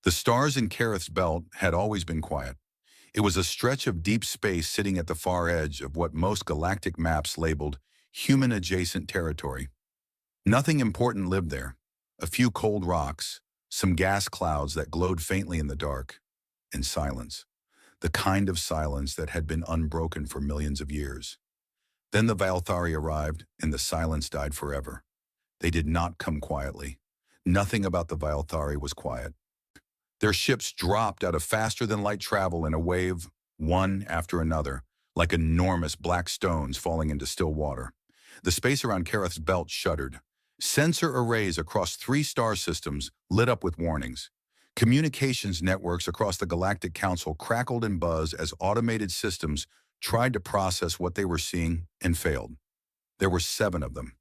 The stars in Kerith's belt had always been quiet. It was a stretch of deep space sitting at the far edge of what most galactic maps labeled human-adjacent territory. Nothing important lived there. A few cold rocks, some gas clouds that glowed faintly in the dark, and silence. The kind of silence that had been unbroken for millions of years. Then the Valthari arrived, and the silence died forever. They did not come quietly. Nothing about the Valthari was quiet. Their ships dropped out of faster-than-light travel in a wave, one after another, like enormous black stones falling into still water. The space around Kerith's belt shuddered. Sensor arrays across 3 star systems lit up with warnings. Communications networks across the Galactic Council crackled and buzzed as automated systems tried to process what they were seeing and failed. There were 7 of them.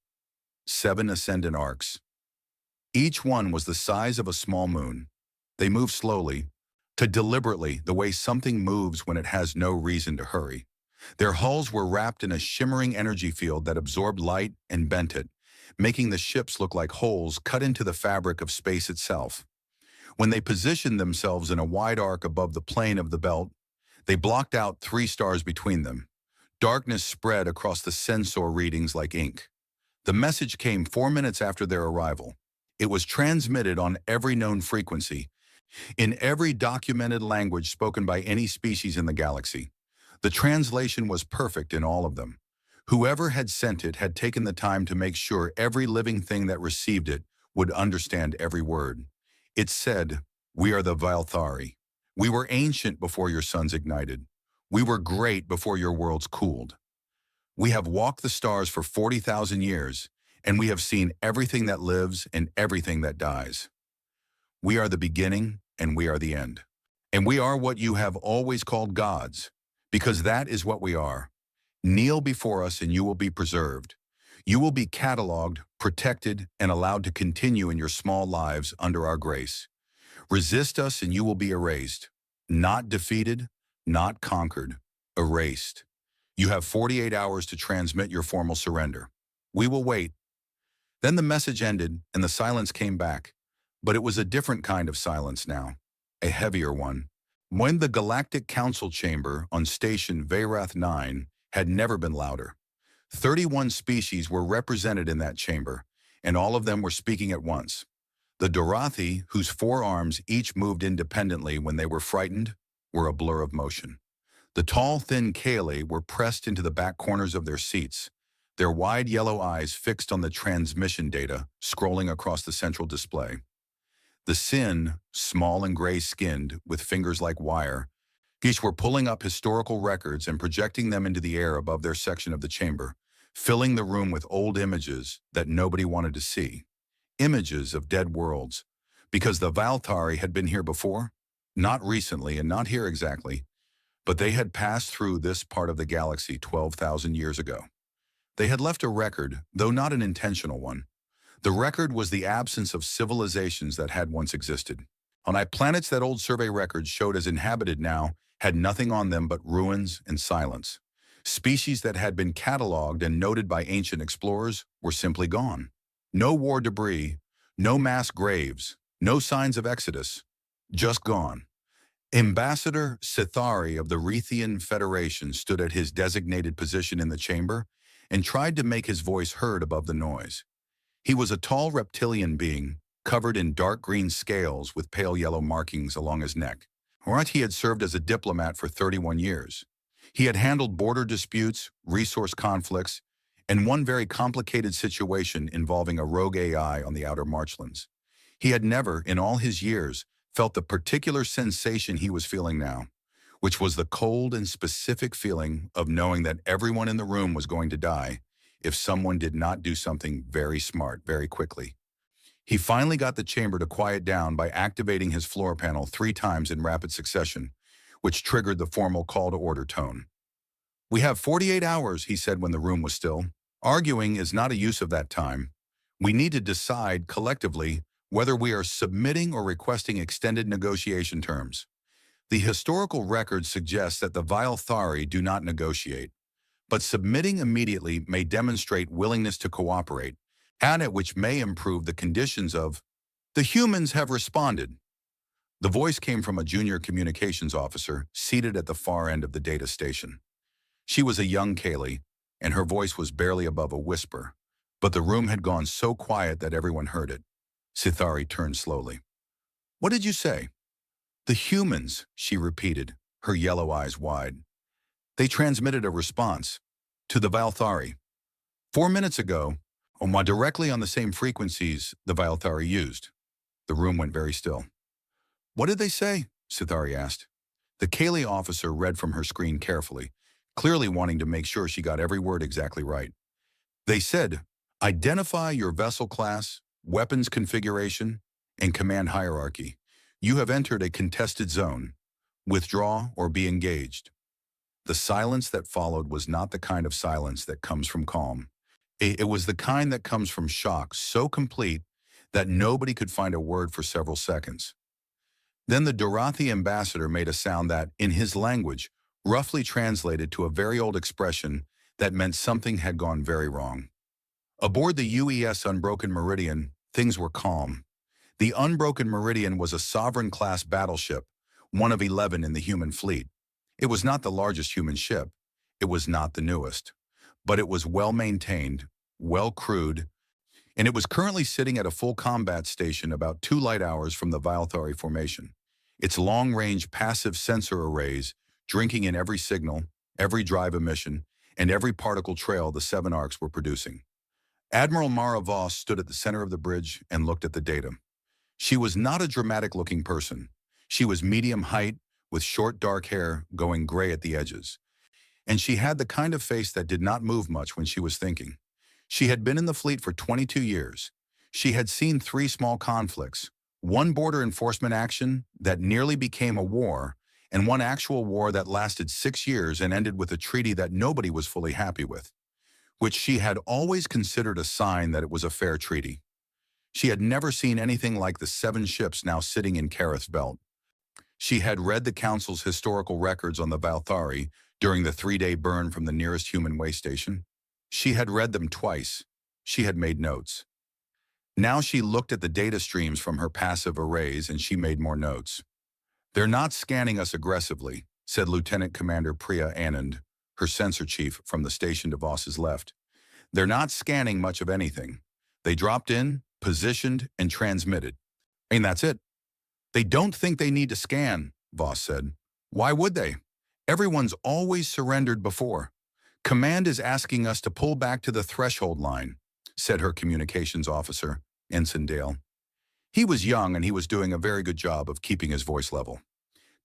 7 ascendant arcs. Each one was the size of a small moon. They moved slowly, to deliberately, the way something moves when it has no reason to hurry. Their hulls were wrapped in a shimmering energy field that absorbed light and bent it, making the ships look like holes cut into the fabric of space itself. When they positioned themselves in a wide arc above the plane of the belt, they blocked out 3 stars between them. Darkness spread across the sensor readings like ink. The message came 4 minutes after their arrival. It was transmitted on every known frequency, in every documented language spoken by any species in the galaxy. The translation was perfect in all of them. Whoever had sent it had taken the time to make sure every living thing that received it would understand every word. It said, "We are the Valthari. We were ancient before your suns ignited. We were great before your worlds cooled. We have walked the stars for 40,000 years, and we have seen everything that lives and everything that dies. We are the beginning, and we are the end. And we are what you have always called gods, because that is what we are. Kneel before us and you will be preserved. You will be cataloged, protected, and allowed to continue in your small lives under our grace. Resist us and you will be erased. Not defeated, not conquered, erased. You have 48 hours to transmit your formal surrender. We will wait." Then the message ended and the silence came back. But it was a different kind of silence now, a heavier one. When the Galactic Council chamber on Station Veyrath 9 had never been louder. 31 species were represented in that chamber, and all of them were speaking at once. The Dorathi, whose 4 arms each moved independently when they were frightened, were a blur of motion. The tall, thin Kaylee were pressed into the back corners of their seats, their wide yellow eyes fixed on the transmission data scrolling across the central display. The Sin, small and gray-skinned, with fingers like wire, each were pulling up historical records and projecting them into the air above their section of the chamber, filling the room with old images that nobody wanted to see. Images of dead worlds, because the Valthari had been here before, not recently and not here exactly, but they had passed through this part of the galaxy 12,000 years ago. They had left a record, though not an intentional one. The record was the absence of civilizations that had once existed. On planets that old survey records showed as inhabited now had nothing on them but ruins and silence. Species that had been cataloged and noted by ancient explorers were simply gone. No war debris, no mass graves, no signs of exodus, just gone. Ambassador Sithari of the Rethian Federation stood at his designated position in the chamber and tried to make his voice heard above the noise. He was a tall reptilian being, covered in dark green scales with pale yellow markings along his neck. He had served as a diplomat for 31 years. He had handled border disputes, resource conflicts, and one very complicated situation involving a rogue AI on the outer marchlands. He had never, in all his years, felt the particular sensation he was feeling now, which was the cold and specific feeling of knowing that everyone in the room was going to die if someone did not do something very smart very quickly. He finally got the chamber to quiet down by activating his floor panel 3 times in rapid succession, which triggered the formal call to order tone. "We have 48 hours, he said when the room was still. "Arguing is not a use of that time. We need to decide collectively whether we are submitting or requesting extended negotiation terms. The historical record suggests that the Valthari do not negotiate, but submitting immediately may demonstrate willingness to cooperate, and which may improve the conditions of. The humans have responded. The voice came from a junior communications officer seated at the far end of the data station. She was a young Kaylee, and her voice was barely above a whisper, but the room had gone so quiet that everyone heard it. Sithari turned slowly. "What did you say?" "The humans," she repeated, her yellow eyes wide. "They transmitted a response to the Valthari. 4 minutes ago, directly on the same frequencies the Valthari used." The room went very still. "What did they say?" Sithari asked. The Kaylee officer read from her screen carefully, clearly wanting to make sure she got every word exactly right. "They said, identify your vessel class, weapons configuration, and command hierarchy. You have entered a contested zone. Withdraw or be engaged." The silence that followed was not the kind of silence that comes from calm. It was the kind that comes from shock so complete that nobody could find a word for several seconds. Then the Dorathi ambassador made a sound that, in his language, roughly translated to a very old expression that meant something had gone very wrong. Aboard the UES Unbroken Meridian, things were calm. The Unbroken Meridian was a sovereign-class battleship, one of 11 in the human fleet. It was not the largest human ship. It was not the newest. But it was well-maintained, well-crewed, and it was currently sitting at a full combat station about 2 light hours from the Valthari formation. Its long-range passive sensor arrays drinking in every signal, every drive emission, and every particle trail the 7 arcs were producing. Admiral Mara Voss stood at the center of the bridge and looked at the data. She was not a dramatic-looking person. She was medium height, with short dark hair going gray at the edges. And she had the kind of face that did not move much when she was thinking. She had been in the fleet for 22 years. She had seen 3 small conflicts, one border enforcement action that nearly became a war, and one actual war that lasted 6 years and ended with a treaty that nobody was fully happy with, which she had always considered a sign that it was a fair treaty. She had never seen anything like the 7 ships now sitting in Kareth's belt. She had read the Council's historical records on the Valthari during the 3-day burn from the nearest human way station. She had read them twice. She had made notes. Now she looked at the data streams from her passive arrays and she made more notes. "They're not scanning us aggressively," said Lieutenant Commander Priya Anand, her sensor chief from the station to Voss's left. "They're not scanning much of anything. They dropped in, positioned, and transmitted. And that's it." "They don't think they need to scan," Voss said. "Why would they? Everyone's always surrendered before. Command is asking us to pull back to the threshold line," said her communications officer, Ensign Dale. He was young and he was doing a very good job of keeping his voice level.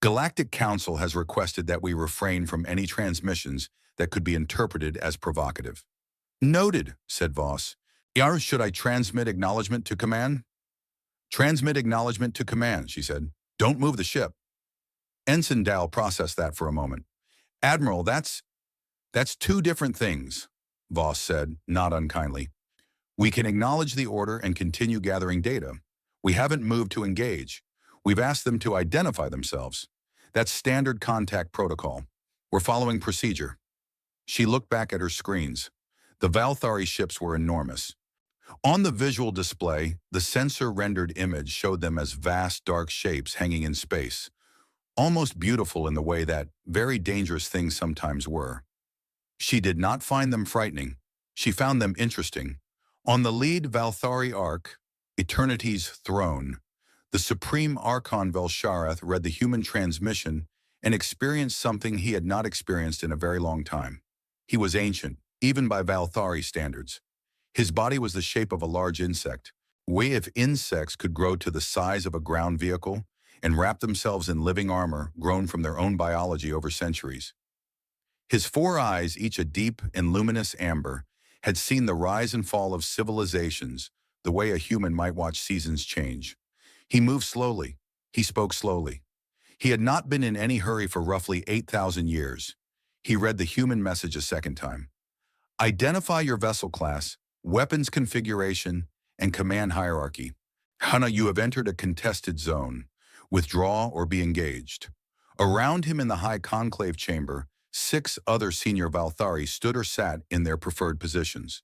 "Galactic Council has requested that we refrain from any transmissions that could be interpreted as provocative." "Noted," said Voss. "Should I transmit acknowledgement to command?" "Transmit acknowledgement to command," she said. "Don't move the ship." Ensign Dale processed that for a moment. "Admiral, that's 2 different things," Voss said, not unkindly. "We can acknowledge the order and continue gathering data. We haven't moved to engage. We've asked them to identify themselves. That's standard contact protocol. We're following procedure." She looked back at her screens. The Valthari ships were enormous. On the visual display, the sensor-rendered image showed them as vast, dark shapes hanging in space, almost beautiful in the way that very dangerous things sometimes were. She did not find them frightening. She found them interesting. On the lead Valthari arc, Eternity's Throne, the Supreme Archon Velshareth read the human transmission and experienced something he had not experienced in a very long time. He was ancient, even by Valthari standards. His body was the shape of a large insect. Way if insects could grow to the size of a ground vehicle and wrap themselves in living armor grown from their own biology over centuries. His 4 eyes, each a deep and luminous amber, had seen the rise and fall of civilizations the way a human might watch seasons change. He moved slowly. He spoke slowly. He had not been in any hurry for roughly 8,000 years. He read the human message a second time. "Identify your vessel class, weapons configuration, and command hierarchy. Hana, you have entered a contested zone. Withdraw or be engaged." Around him in the high conclave chamber, 6 other senior Valthari stood or sat in their preferred positions.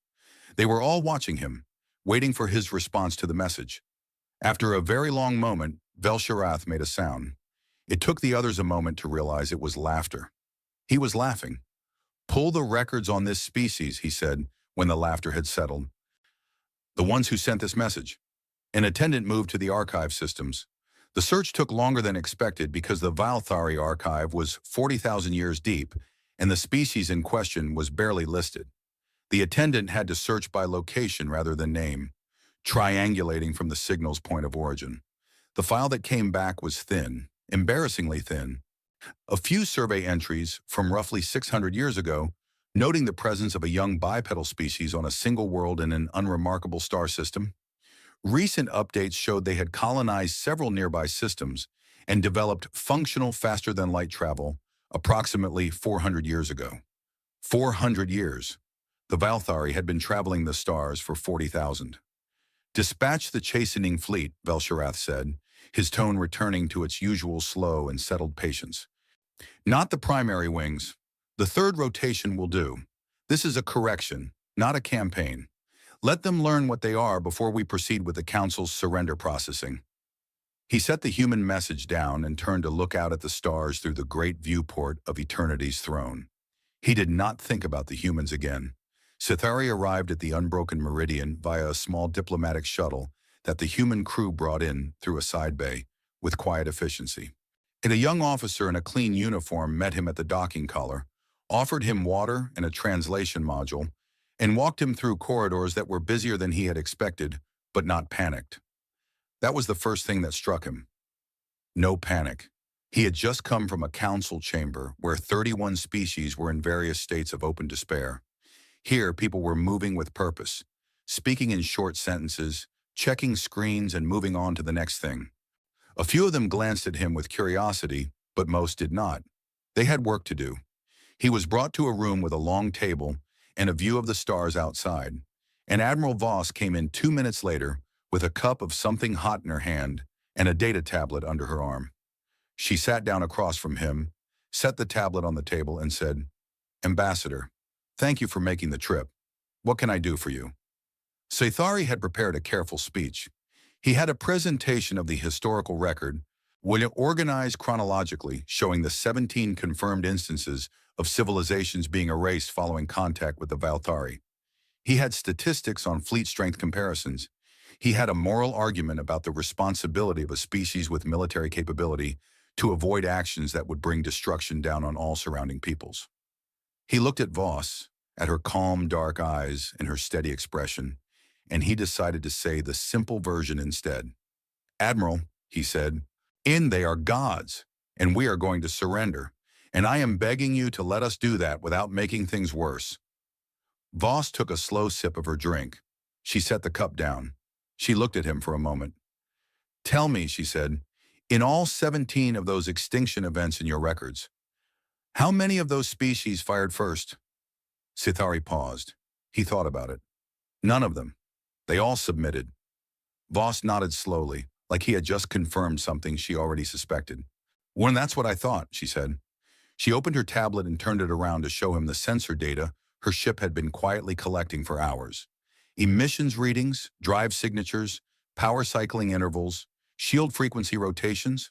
They were all watching him, waiting for his response to the message. After a very long moment, Velsharath made a sound. It took the others a moment to realize it was laughter. He was laughing. "Pull the records on this species," he said, when the laughter had settled. "The ones who sent this message." An attendant moved to the archive systems. The search took longer than expected because the Valthari archive was 40,000 years deep, and the species in question was barely listed. The attendant had to search by location rather than name, triangulating from the signal's point of origin. The file that came back was thin, embarrassingly thin. A few survey entries from roughly 600 years ago, noting the presence of a young bipedal species on a single world in an unremarkable star system. Recent updates showed they had colonized several nearby systems and developed functional faster-than-light travel approximately 400 years ago. 400 years. The Valthari had been traveling the stars for 40,000. "Dispatch the chastening fleet," Velsharath said, his tone returning to its usual slow and settled patience. "Not the primary wings. The third rotation will do. This is a correction, not a campaign. Let them learn what they are before we proceed with the Council's surrender processing." He set the human message down and turned to look out at the stars through the great viewport of Eternity's throne. He did not think about the humans again. Sithari arrived at the unbroken meridian via a small diplomatic shuttle that the human crew brought in through a side bay with quiet efficiency. And a young officer in a clean uniform met him at the docking collar, offered him water and a translation module, and walked him through corridors that were busier than he had expected, but not panicked. That was the first thing that struck him. No panic. He had just come from a council chamber where 31 species were in various states of open despair. Here, people were moving with purpose, speaking in short sentences, checking screens and moving on to the next thing. A few of them glanced at him with curiosity, but most did not. They had work to do. He was brought to a room with a long table and a view of the stars outside, and Admiral Voss came in 2 minutes later with a cup of something hot in her hand and a data tablet under her arm. She sat down across from him, set the tablet on the table, and said, "Ambassador, thank you for making the trip. What can I do for you?" Sethari had prepared a careful speech. He had a presentation of the historical record, organized chronologically, showing the 17 confirmed instances of civilizations being erased following contact with the Valthari. He had statistics on fleet strength comparisons. He had a moral argument about the responsibility of a species with military capability to avoid actions that would bring destruction down on all surrounding peoples. He looked at Voss, at her calm, dark eyes and her steady expression, and he decided to say the simple version instead. "Admiral," he said, "they are gods, and we are going to surrender, and I am begging you to let us do that without making things worse." Voss took a slow sip of her drink. She set the cup down. She looked at him for a moment. "Tell me," she said, "in all 17 of those extinction events in your records, how many of those species fired first?" Sithari paused. He thought about it. "None of them. They all submitted." Voss nodded slowly, like he had just confirmed something she already suspected. "Well, that's what I thought," she said. She opened her tablet and turned it around to show him the sensor data her ship had been quietly collecting for hours. Emissions readings, drive signatures, power cycling intervals, shield frequency rotations.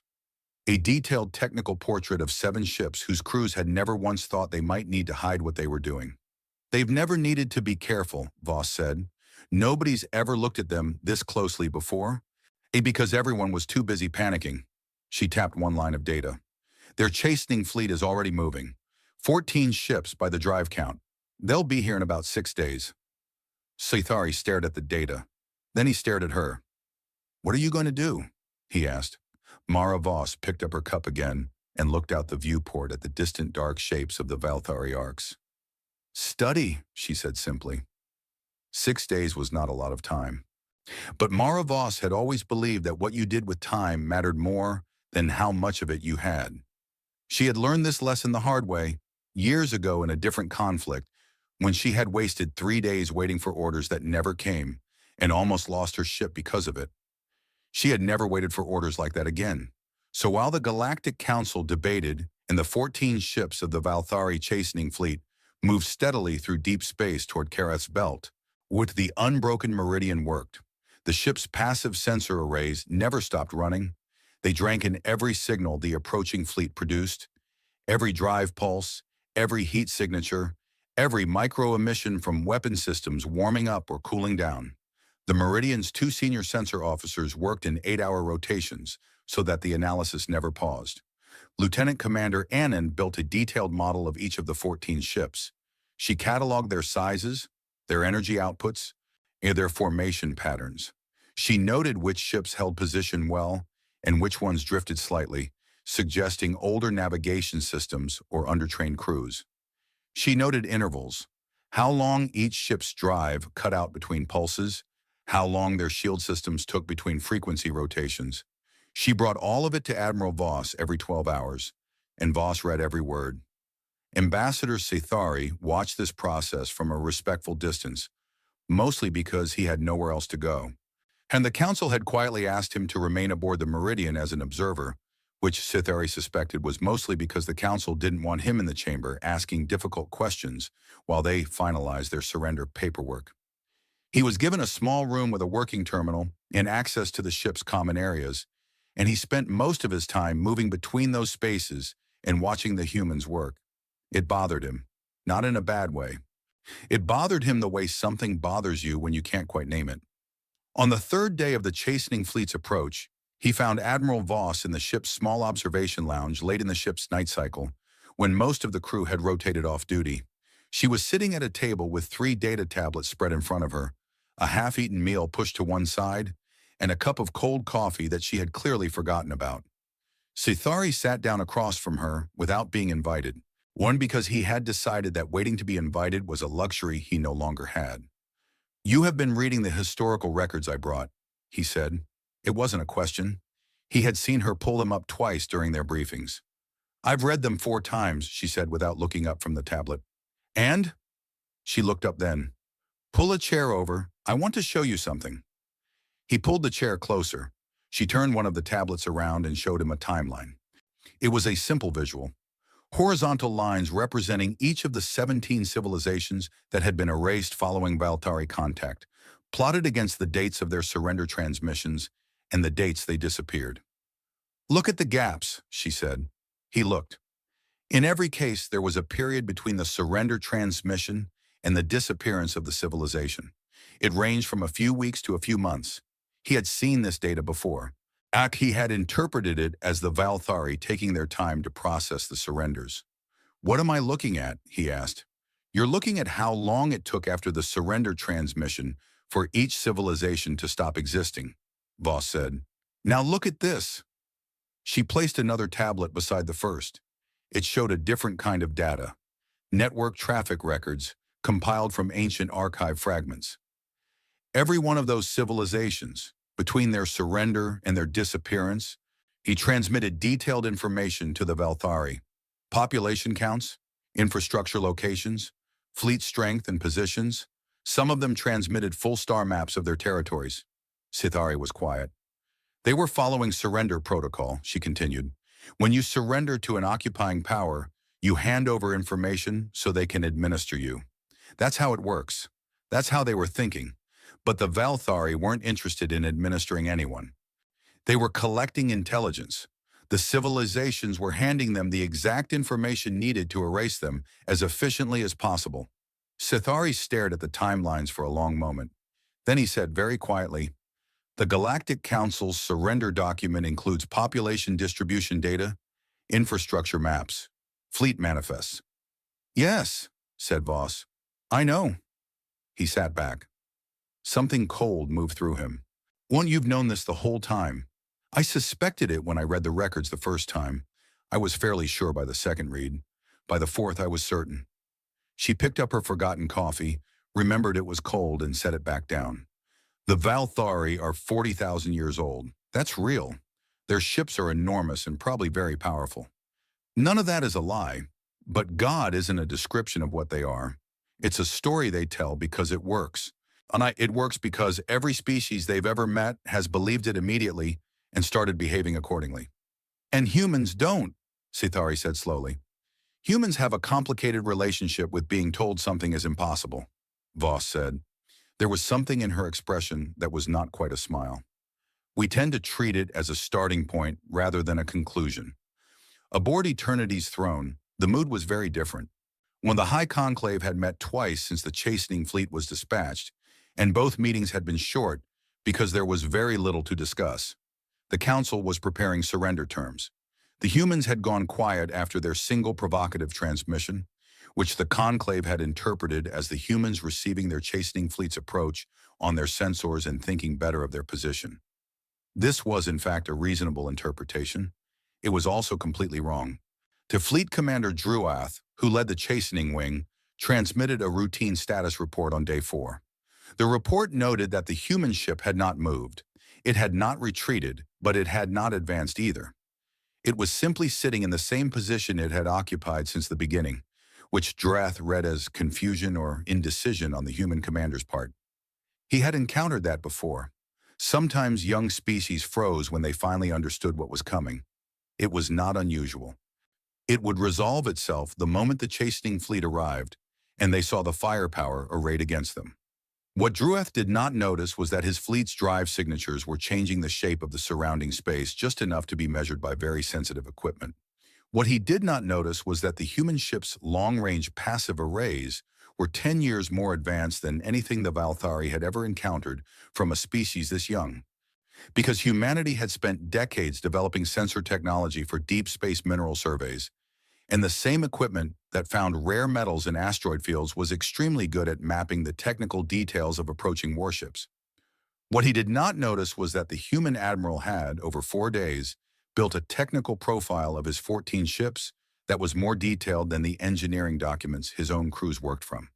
A detailed technical portrait of 7 ships whose crews had never once thought they might need to hide what they were doing. "They've never needed to be careful," Voss said. "Nobody's ever looked at them this closely before, because everyone was too busy panicking." She tapped one line of data. "Their chastening fleet is already moving. 14 ships by the drive count. They'll be here in about 6 days. Sethari stared at the data. Then he stared at her. "What are you going to do?" he asked. Mara Voss picked up her cup again and looked out the viewport at the distant dark shapes of the Valthari arcs. "Study," she said simply. 6 days was not a lot of time. But Mara Voss had always believed that what you did with time mattered more than how much of it you had. She had learned this lesson the hard way, years ago in a different conflict, when she had wasted 3 days waiting for orders that never came and almost lost her ship because of it. She had never waited for orders like that again. So while the Galactic Council debated and the 14 ships of the Valthari chastening fleet moved steadily through deep space toward Kareth's belt, with the unbroken meridian worked, the ship's passive sensor arrays never stopped running. They drank in every signal the approaching fleet produced, every drive pulse, every heat signature, every micro-emission from weapon systems warming up or cooling down. The Meridian's two senior sensor officers worked in 8-hour rotations so that the analysis never paused. Lieutenant Commander Annan built a detailed model of each of the 14 ships. She cataloged their sizes, their energy outputs, and their formation patterns. She noted which ships held position well and which ones drifted slightly, suggesting older navigation systems or undertrained crews. She noted intervals, how long each ship's drive cut out between pulses, how long their shield systems took between frequency rotations. She brought all of it to Admiral Voss every 12 hours, and Voss read every word. Ambassador Cithari watched this process from a respectful distance, mostly because he had nowhere else to go. And the council had quietly asked him to remain aboard the Meridian as an observer, which Cithari suspected was mostly because the council didn't want him in the chamber asking difficult questions while they finalized their surrender paperwork. He was given a small room with a working terminal and access to the ship's common areas, and he spent most of his time moving between those spaces and watching the humans work. It bothered him, not in a bad way. It bothered him the way something bothers you when you can't quite name it. On the third day of the chastening fleet's approach, he found Admiral Voss in the ship's small observation lounge late in the ship's night cycle, when most of the crew had rotated off duty. She was sitting at a table with 3 data tablets spread in front of her, a half-eaten meal pushed to one side, and a cup of cold coffee that she had clearly forgotten about. Cithari sat down across from her without being invited, one because he had decided that waiting to be invited was a luxury he no longer had. "You have been reading the historical records I brought," he said. It wasn't a question. He had seen her pull them up twice during their briefings. "I've read them 4 times, she said without looking up from the tablet. "And?" She looked up then. "Pull a chair over. I want to show you something." He pulled the chair closer. She turned one of the tablets around and showed him a timeline. It was a simple visual. Horizontal lines representing each of the 17 civilizations that had been erased following Valtari contact, plotted against the dates of their surrender transmissions and the dates they disappeared. "Look at the gaps," she said. He looked. In every case, there was a period between the surrender transmission and the disappearance of the civilization. It ranged from a few weeks to a few months. He had seen this data before. He had interpreted it as the Valthari taking their time to process the surrenders. "What am I looking at?" he asked. "You're looking at how long it took after the surrender transmission for each civilization to stop existing," Voss said. "Now look at this." She placed another tablet beside the first. It showed a different kind of data. Network traffic records compiled from ancient archive fragments. Every one of those civilizations, between their surrender and their disappearance, he transmitted detailed information to the Valthari. Population counts, infrastructure locations, fleet strength and positions. Some of them transmitted full star maps of their territories. Cithari was quiet. "They were following surrender protocol," she continued. "When you surrender to an occupying power, you hand over information so they can administer you. That's how it works. That's how they were thinking. But the Valthari weren't interested in administering anyone. They were collecting intelligence. The civilizations were handing them the exact information needed to erase them as efficiently as possible." Cithari stared at the timelines for a long moment. Then he said very quietly, "The Galactic Council's surrender document includes population distribution data, infrastructure maps, fleet manifests." "Yes," said Voss. "I know." He sat back. Something cold moved through him. You've known this the whole time." "I suspected it when I read the records the first time. I was fairly sure by the second read. By the fourth, I was certain." She picked up her forgotten coffee, remembered it was cold, and set it back down. "The Valthari are 40,000 years old. That's real. Their ships are enormous and probably very powerful. None of that is a lie, but God isn't a description of what they are. It's a story they tell because it works. It works because every species they've ever met has believed it immediately and started behaving accordingly. And humans don't," Cithari said slowly. "Humans have a complicated relationship with being told something is impossible," Voss said. There was something in her expression that was not quite a smile. We tend to treat it as a starting point rather than a conclusion. Aboard Eternity's throne, the mood was very different. When the High Conclave had met twice since the chastening fleet was dispatched, and both meetings had been short because there was very little to discuss, the Council was preparing surrender terms. The humans had gone quiet after their single provocative transmission, which the Conclave had interpreted as the humans receiving their chastening fleet's approach on their sensors and thinking better of their position. This was, in fact, a reasonable interpretation. It was also completely wrong. To Fleet Commander Druath, who led the chastening wing, transmitted a routine status report on Day 4. The report noted that the human ship had not moved. It had not retreated, but it had not advanced either. It was simply sitting in the same position it had occupied since the beginning, which Druath read as confusion or indecision on the human commander's part. He had encountered that before. Sometimes young species froze when they finally understood what was coming. It was not unusual. It would resolve itself the moment the chastening fleet arrived, and they saw the firepower arrayed against them. What Druath did not notice was that his fleet's drive signatures were changing the shape of the surrounding space just enough to be measured by very sensitive equipment. What he did not notice was that the human ship's long-range passive arrays were 10 years more advanced than anything the Valthari had ever encountered from a species this young. Because humanity had spent decades developing sensor technology for deep space mineral surveys, and the same equipment that found rare metals in asteroid fields was extremely good at mapping the technical details of approaching warships. What he did not notice was that the human admiral had, over 4 days, built a technical profile of his 14 ships that was more detailed than the engineering documents his own crews worked from.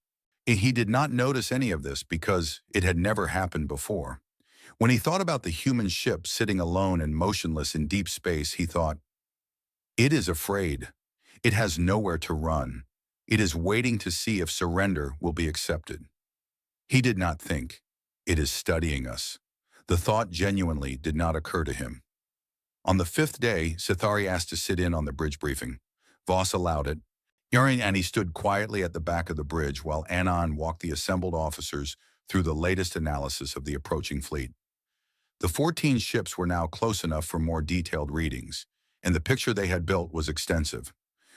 He did not notice any of this because it had never happened before. When he thought about the human ship sitting alone and motionless in deep space, he thought, "It is afraid. It has nowhere to run. It is waiting to see if surrender will be accepted." He did not think, "It is studying us." The thought genuinely did not occur to him. On the 5th day, Sithari asked to sit in on the bridge briefing. Voss allowed it, and he stood quietly at the back of the bridge while Anon walked the assembled officers through the latest analysis of the approaching fleet. The 14 ships were now close enough for more detailed readings, and the picture they had built was extensive.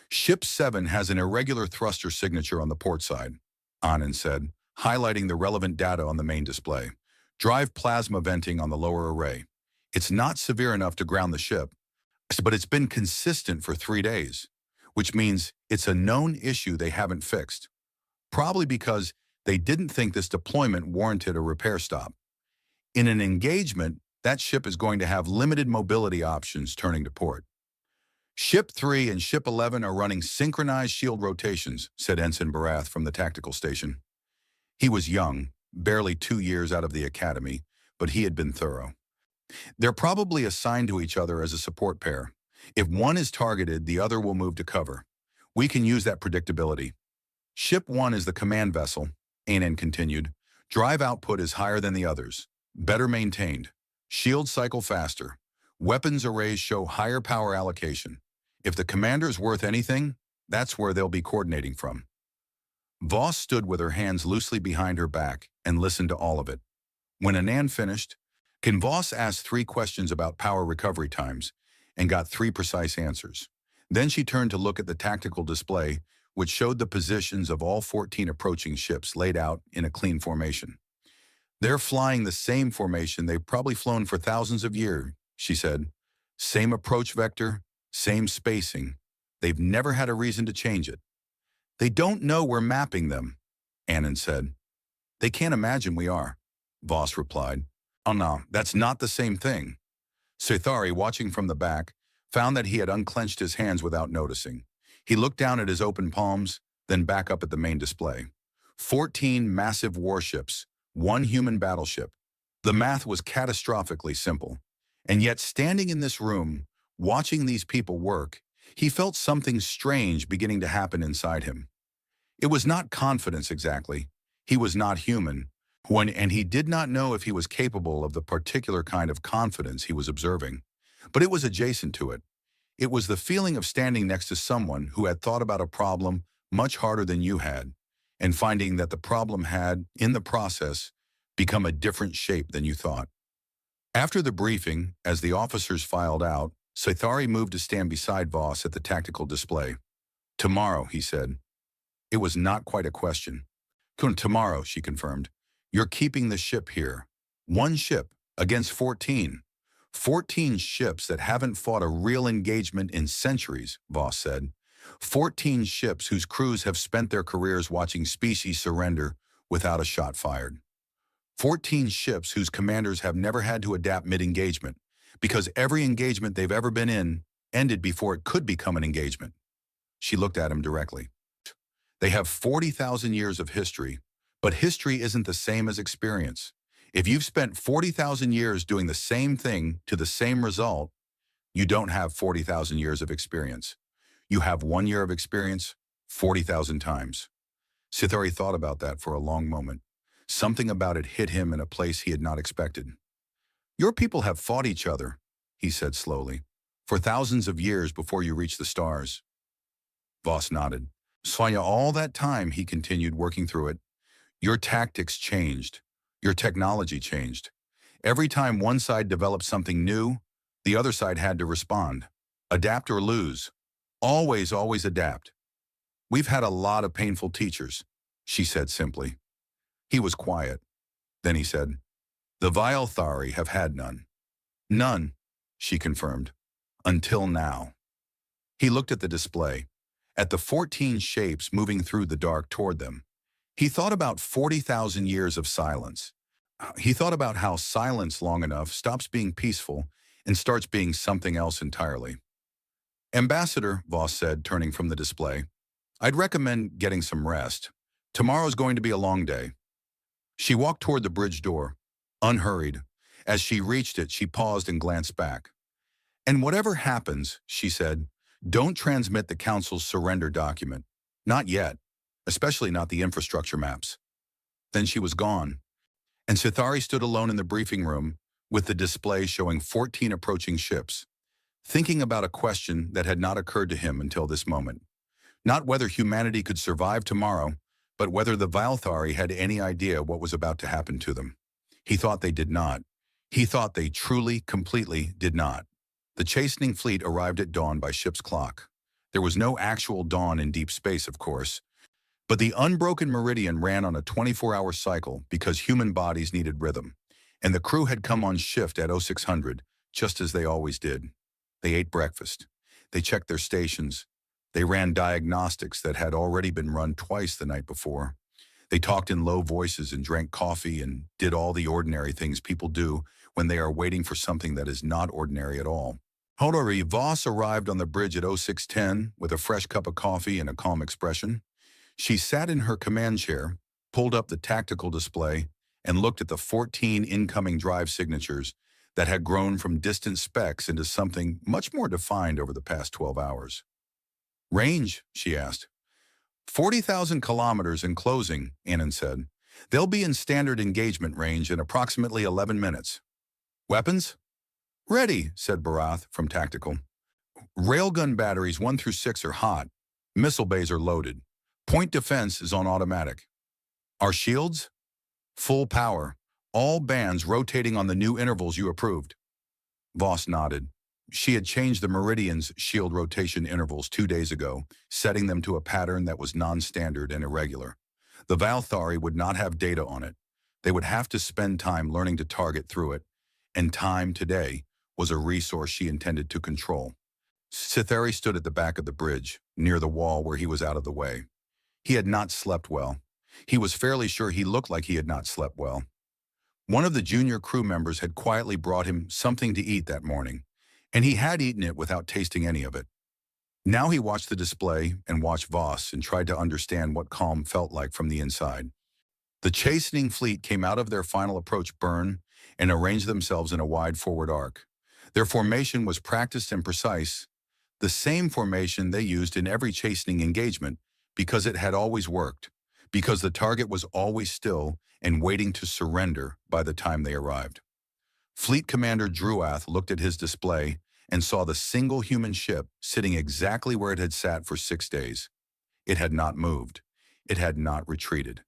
Ship 7 has an irregular thruster signature on the port side, Anon said, highlighting the relevant data on the main display. Drive plasma venting on the lower array. It's not severe enough to ground the ship, but it's been consistent for 3 days, which means it's a known issue they haven't fixed. Probably because they didn't think this deployment warranted a repair stop. In an engagement, that ship is going to have limited mobility options turning to port. Ship 3 and Ship 11 are running synchronized shield rotations, said Ensign Barath from the tactical station. He was young, barely 2 years out of the academy, but he had been thorough. They're probably assigned to each other as a support pair. If one is targeted, the other will move to cover. We can use that predictability. Ship 1 is the command vessel, Anon continued. Drive output is higher than the others. Better maintained. Shields cycle faster. Weapons arrays show higher power allocation. If the commander's worth anything, that's where they'll be coordinating from. Voss stood with her hands loosely behind her back and listened to all of it. When Anon finished, Voss asked 3 questions about power recovery times and got 3 precise answers. Then she turned to look at the tactical display, which showed the positions of all 14 approaching ships laid out in a clean formation. They're flying the same formation they've probably flown for thousands of years, she said. Same approach vector, same spacing. They've never had a reason to change it. They don't know we're mapping them, Anon said. They can't imagine we are, Voss replied. Oh no, that's not the same thing. Sithari, watching from the back, found that he had unclenched his hands without noticing. He looked down at his open palms, then back up at the main display. 14 massive warships, 1 human battleship. The math was catastrophically simple. And yet, standing in this room, watching these people work, he felt something strange beginning to happen inside him. It was not confidence exactly. He was not human, and he did not know if he was capable of the particular kind of confidence he was observing. But it was adjacent to it. It was the feeling of standing next to someone who had thought about a problem much harder than you had, and finding that the problem had, in the process, become a different shape than you thought. After the briefing, as the officers filed out, Saithari moved to stand beside Voss at the tactical display. Tomorrow, he said. It was not quite a question. Tomorrow, she confirmed. You're keeping the ship here. One ship against 14. 14 ships that haven't fought a real engagement in centuries, Voss said. 14 ships whose crews have spent their careers watching species surrender without a shot fired. 14 ships whose commanders have never had to adapt mid-engagement because every engagement they've ever been in ended before it could become an engagement. She looked at him directly. They have 40,000 years of history, but history isn't the same as experience. If you've spent 40,000 years doing the same thing to the same result, you don't have 40,000 years of experience. You have 1 year of experience 40,000 times. Sithari thought about that for a long moment. Something about it hit him in a place he had not expected. Your people have fought each other, he said slowly, for thousands of years before you reached the stars. Voss nodded. Sonia, all that time, he continued, working through it, your tactics changed. Your technology changed. Every time one side developed something new, the other side had to respond. Adapt or lose. Always, always adapt. We've had a lot of painful teachers, she said simply. He was quiet. Then he said, the Vilethari have had none. None, she confirmed. Until now. He looked at the display, at the 14 shapes moving through the dark toward them. He thought about 40,000 years of silence. He thought about how silence long enough stops being peaceful and starts being something else entirely. Ambassador, Voss said, turning from the display, I'd recommend getting some rest. Tomorrow's going to be a long day. She walked toward the bridge door, unhurried. As she reached it, she paused and glanced back. And whatever happens, she said, don't transmit the Council's surrender document. Not yet, especially not the infrastructure maps. Then she was gone, and Sithari stood alone in the briefing room with the display showing 14 approaching ships, thinking about a question that had not occurred to him until this moment. Not whether humanity could survive tomorrow, but whether the Vilethari had any idea what was about to happen to them. He thought they did not. He thought they truly, completely did not. The chastening fleet arrived at dawn by ship's clock. There was no actual dawn in deep space, of course, but the unbroken meridian ran on a 24-hour cycle because human bodies needed rhythm, and the crew had come on shift at 0600, just as they always did. They ate breakfast. They checked their stations. They ran diagnostics that had already been run twice the night before. They talked in low voices and drank coffee and did all the ordinary things people do when they are waiting for something that is not ordinary at all. Hodori Voss arrived on the bridge at 0610 with a fresh cup of coffee and a calm expression. She sat in her command chair, pulled up the tactical display, and looked at the 14 incoming drive signatures that had grown from distant specks into something much more defined over the past 12 hours. Range, she asked. 40,000 kilometers in closing, Annan said. They'll be in standard engagement range in approximately 11 minutes. Weapons? Ready, said Barath from Tactical. Railgun batteries 1 through 6 are hot. Missile bays are loaded. Point defense is on automatic. Our shields? Full power. All bands rotating on the new intervals you approved. Voss nodded. She had changed the Meridian's shield rotation intervals 2 days ago, setting them to a pattern that was non-standard and irregular. The Vilethari would not have data on it. They would have to spend time learning to target through it, and time today was a resource she intended to control. Sithari stood at the back of the bridge, near the wall where he was out of the way. He had not slept well. He was fairly sure he looked like he had not slept well. One of the junior crew members had quietly brought him something to eat that morning, and he had eaten it without tasting any of it. Now he watched the display and watched Voss and tried to understand what calm felt like from the inside. The chastening fleet came out of their final approach burn and arranged themselves in a wide forward arc. Their formation was practiced and precise, the same formation they used in every chastening engagement because it had always worked, because the target was always still and waiting to surrender by the time they arrived. Fleet Commander Druath looked at his display and saw the single human ship sitting exactly where it had sat for 6 days. It had not moved. It had not retreated.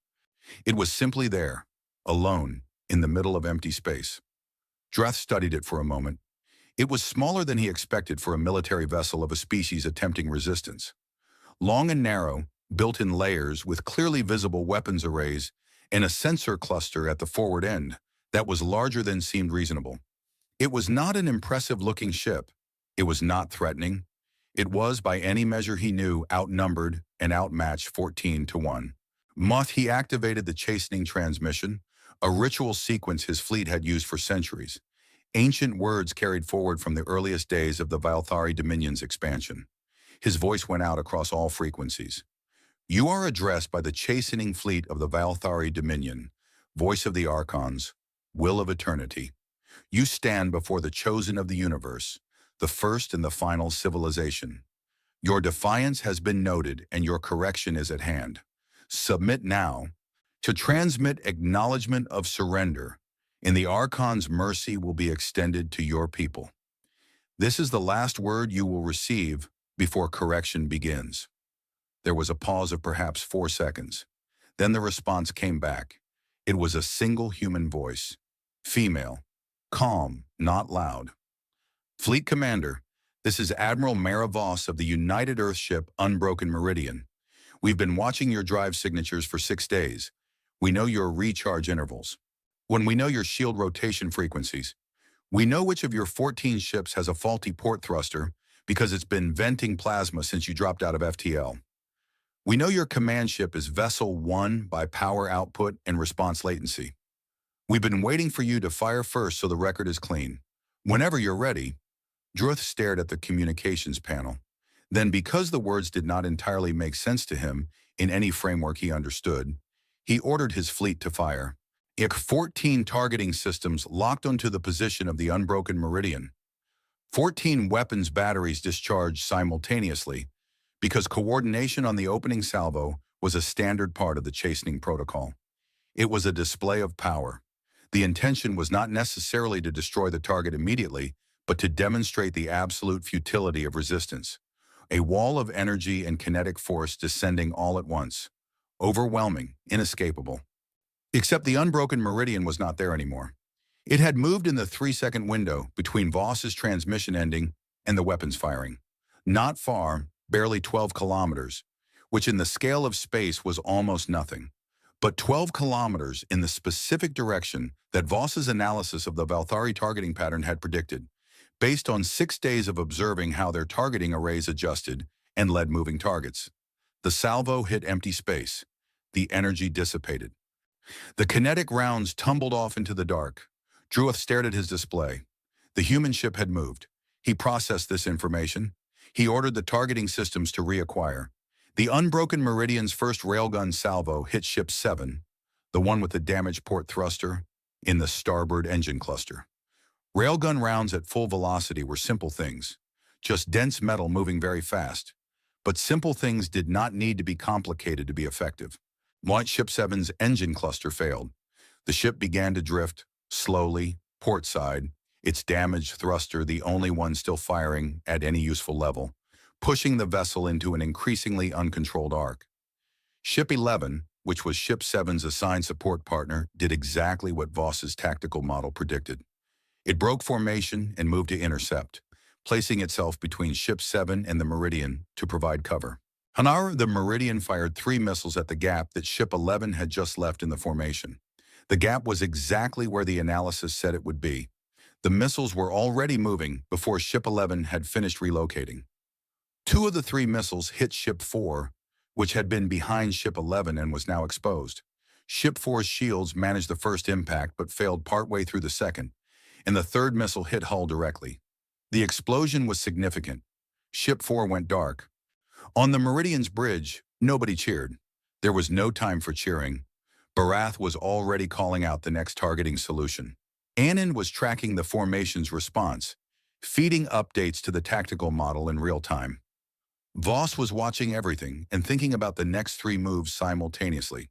It was simply there, alone, in the middle of empty space. Dreth studied it for a moment. It was smaller than he expected for a military vessel of a species attempting resistance. Long and narrow, built in layers with clearly visible weapons arrays and a sensor cluster at the forward end that was larger than seemed reasonable. It was not an impressive-looking ship. It was not threatening. It was, by any measure he knew, outnumbered and outmatched 14-1. He activated the chastening transmission, a ritual sequence his fleet had used for centuries. Ancient words carried forward from the earliest days of the Valthari Dominion's expansion. His voice went out across all frequencies. You are addressed by the chastening fleet of the Valthari Dominion, voice of the Archons, will of eternity. You stand before the chosen of the universe, the first and the final civilization. Your defiance has been noted and your correction is at hand. Submit now. To transmit acknowledgement of surrender, and the Archon's mercy will be extended to your people. This is the last word you will receive before correction begins. There was a pause of perhaps 4 seconds. Then the response came back. It was a single human voice. Female. Calm, not loud. Fleet Commander, this is Admiral Mara Voss of the United Earthship Unbroken Meridian. We've been watching your drive signatures for 6 days. We know your recharge intervals. When we know your shield rotation frequencies, we know which of your 14 ships has a faulty port thruster because it's been venting plasma since you dropped out of FTL. We know your command ship is Vessel 1 by power output and response latency. We've been waiting for you to fire first so the record is clean. Whenever you're ready. Druth stared at the communications panel. Then, because the words did not entirely make sense to him in any framework he understood, he ordered his fleet to fire. 14 targeting systems locked onto the position of the Unbroken Meridian. 14 weapons batteries discharged simultaneously, because coordination on the opening salvo was a standard part of the chastening protocol. It was a display of power. The intention was not necessarily to destroy the target immediately, but to demonstrate the absolute futility of resistance. A wall of energy and kinetic force descending all at once. Overwhelming, inescapable. Except the Unbroken Meridian was not there anymore. It had moved in the 3-second window between Voss's transmission ending and the weapons firing. Not far, barely 12 kilometers, which in the scale of space was almost nothing. But 12 kilometers in the specific direction that Voss's analysis of the Valthari targeting pattern had predicted, based on 6 days of observing how their targeting arrays adjusted and led moving targets. The salvo hit empty space. The energy dissipated. The kinetic rounds tumbled off into the dark. Druth stared at his display. The human ship had moved. He processed this information. He ordered the targeting systems to reacquire. The Unbroken Meridian's first railgun salvo hit Ship 7, the one with the damaged port thruster, in the starboard engine cluster. Railgun rounds at full velocity were simple things, just dense metal moving very fast. But simple things did not need to be complicated to be effective. Once Ship 7's engine cluster failed, the ship began to drift, slowly, port side, its damaged thruster the only one still firing at any useful level, pushing the vessel into an increasingly uncontrolled arc. Ship 11, which was Ship 7's assigned support partner, did exactly what Voss's tactical model predicted. It broke formation and moved to intercept, placing itself between Ship 7 and the Meridian to provide cover. The Meridian fired 3 missiles at the gap that Ship 11 had just left in the formation. The gap was exactly where the analysis said it would be. The missiles were already moving before Ship 11 had finished relocating. 2 of the 3 missiles hit Ship 4, which had been behind Ship 11 and was now exposed. Ship 4's shields managed the first impact but failed partway through the second, and the 3rd missile hit hull directly. The explosion was significant. Ship 4 went dark. On the Meridian's bridge, nobody cheered. There was no time for cheering. Barath was already calling out the next targeting solution. Annan was tracking the formation's response, feeding updates to the tactical model in real time. Voss was watching everything and thinking about the next 3 moves simultaneously.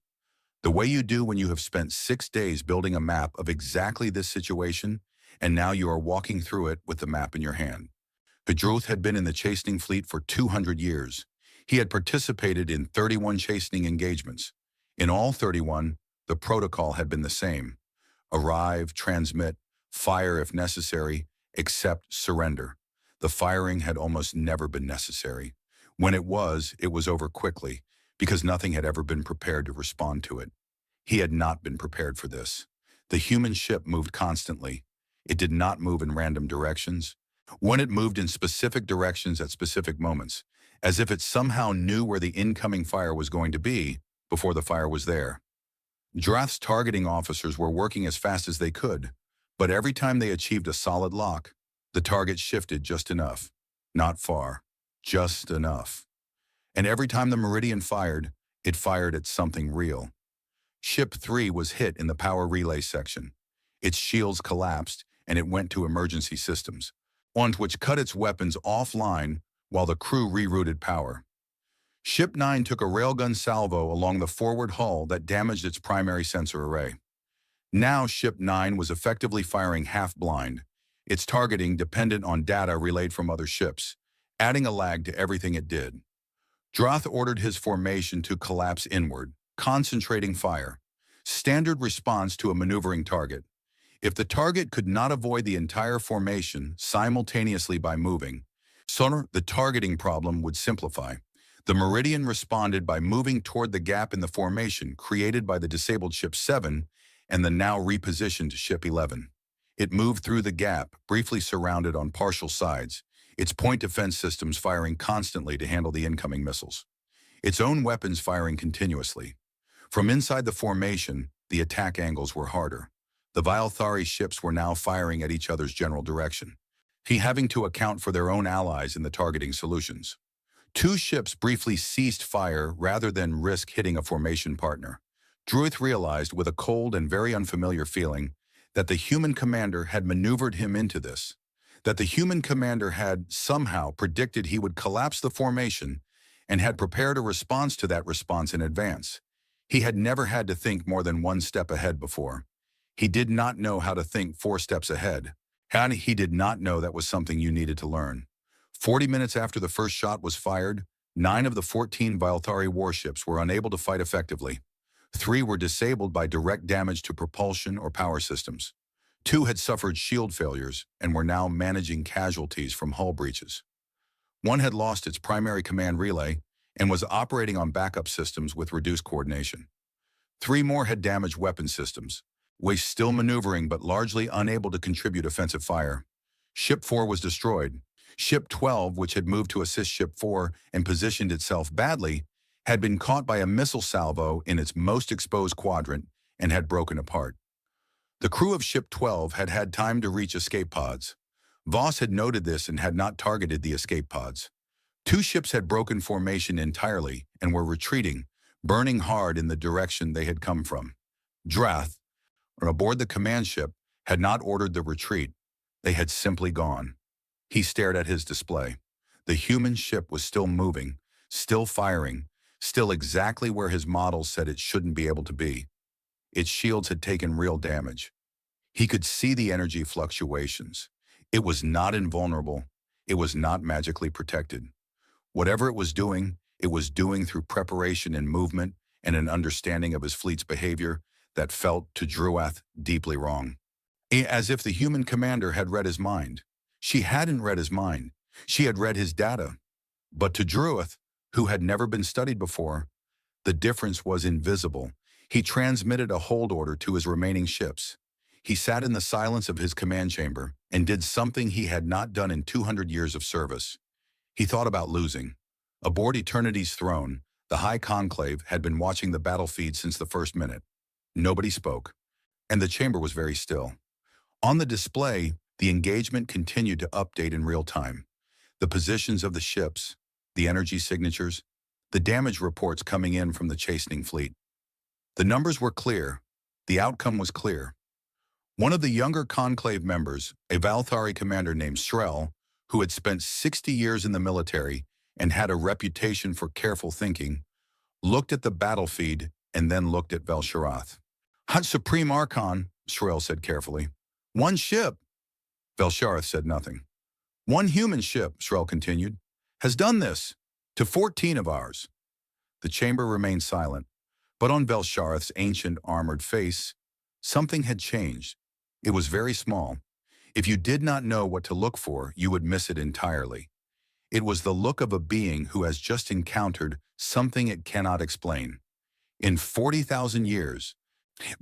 The way you do when you have spent 6 days building a map of exactly this situation, and now you are walking through it with the map in your hand. Druth had been in the chastening fleet for 200 years. He had participated in 31 chastening engagements. In all 31, the protocol had been the same. Arrive, transmit, Fire if necessary, except surrender. The firing had almost never been necessary. When it was over quickly, because nothing had ever been prepared to respond to it. He had not been prepared for this. The human ship moved constantly. It did not move in random directions. When it moved in specific directions at specific moments, as if it somehow knew where the incoming fire was going to be before the fire was there. Drath's targeting officers were working as fast as they could, but every time they achieved a solid lock, the target shifted just enough. Not far, just enough. And every time the Meridian fired, it fired at something real. Ship 3 was hit in the power relay section. Its shields collapsed, and it went to emergency systems, one which cut its weapons offline while the crew rerouted power. Ship 9 took a railgun salvo along the forward hull that damaged its primary sensor array. Now Ship 9 was effectively firing half-blind, its targeting dependent on data relayed from other ships, adding a lag to everything it did. Drath ordered his formation to collapse inward, concentrating fire. Standard response to a maneuvering target. If the target could not avoid the entire formation simultaneously by moving, sooner the targeting problem would simplify. The Meridian responded by moving toward the gap in the formation created by the disabled Ship 7 and the now repositioned Ship 11. It moved through the gap, briefly surrounded on partial sides, its point defense systems firing constantly to handle the incoming missiles. Its own weapons firing continuously. From inside the formation, the attack angles were harder. The Vilthari ships were now firing at each other's general direction, having to account for their own allies in the targeting solutions. Two ships briefly ceased fire rather than risk hitting a formation partner. Druth realized with a cold and very unfamiliar feeling that the human commander had maneuvered him into this, that the human commander had somehow predicted he would collapse the formation and had prepared a response to that response in advance. He had never had to think more than one step ahead before. He did not know how to think 4 steps ahead, and he did not know that was something you needed to learn. 40 minutes after the first shot was fired, 9 of the 14 Vilthari warships were unable to fight effectively. 3 were disabled by direct damage to propulsion or power systems. 2 had suffered shield failures and were now managing casualties from hull breaches. 1 had lost its primary command relay and was operating on backup systems with reduced coordination. 3 more had damaged weapon systems, still maneuvering but largely unable to contribute offensive fire. Ship 4 was destroyed. Ship 12, which had moved to assist Ship 4 and positioned itself badly, had been caught by a missile salvo in its most exposed quadrant and had broken apart. The crew of Ship 12 had had time to reach escape pods. Voss had noted this and had not targeted the escape pods. 2 ships had broken formation entirely and were retreating, burning hard in the direction they had come from. Drath, aboard the command ship, had not ordered the retreat. They had simply gone. He stared at his display. The human ship was still moving, still firing, still exactly where his models said it shouldn't be able to be. Its shields had taken real damage. He could see the energy fluctuations. It was not invulnerable. It was not magically protected. Whatever it was doing through preparation and movement and an understanding of his fleet's behavior that felt to Druath deeply wrong. As if the human commander had read his mind. She hadn't read his mind. She had read his data. But to Druath, who had never been studied before, the difference was invisible. He transmitted a hold order to his remaining ships. He sat in the silence of his command chamber and did something he had not done in 200 years of service. He thought about losing. Aboard Eternity's throne, the High Conclave had been watching the battlefield since the first minute. Nobody spoke, and the chamber was very still. On the display, the engagement continued to update in real time. The positions of the ships, the energy signatures, the damage reports coming in from the chastening fleet. The numbers were clear. The outcome was clear. One of the younger Conclave members, a Vilthari commander named Shrell, who had spent 60 years in the military and had a reputation for careful thinking, looked at the battlefield and then looked at Velsharath. Supreme Archon, Shrell said carefully. 1 ship. Velsharath said nothing. 1 human ship, Shrell continued, has done this to 14 of ours. The chamber remained silent, but on Velsharath's ancient armored face, something had changed. It was very small. If you did not know what to look for, you would miss it entirely. It was the look of a being who has just encountered something it cannot explain. In 40,000 years,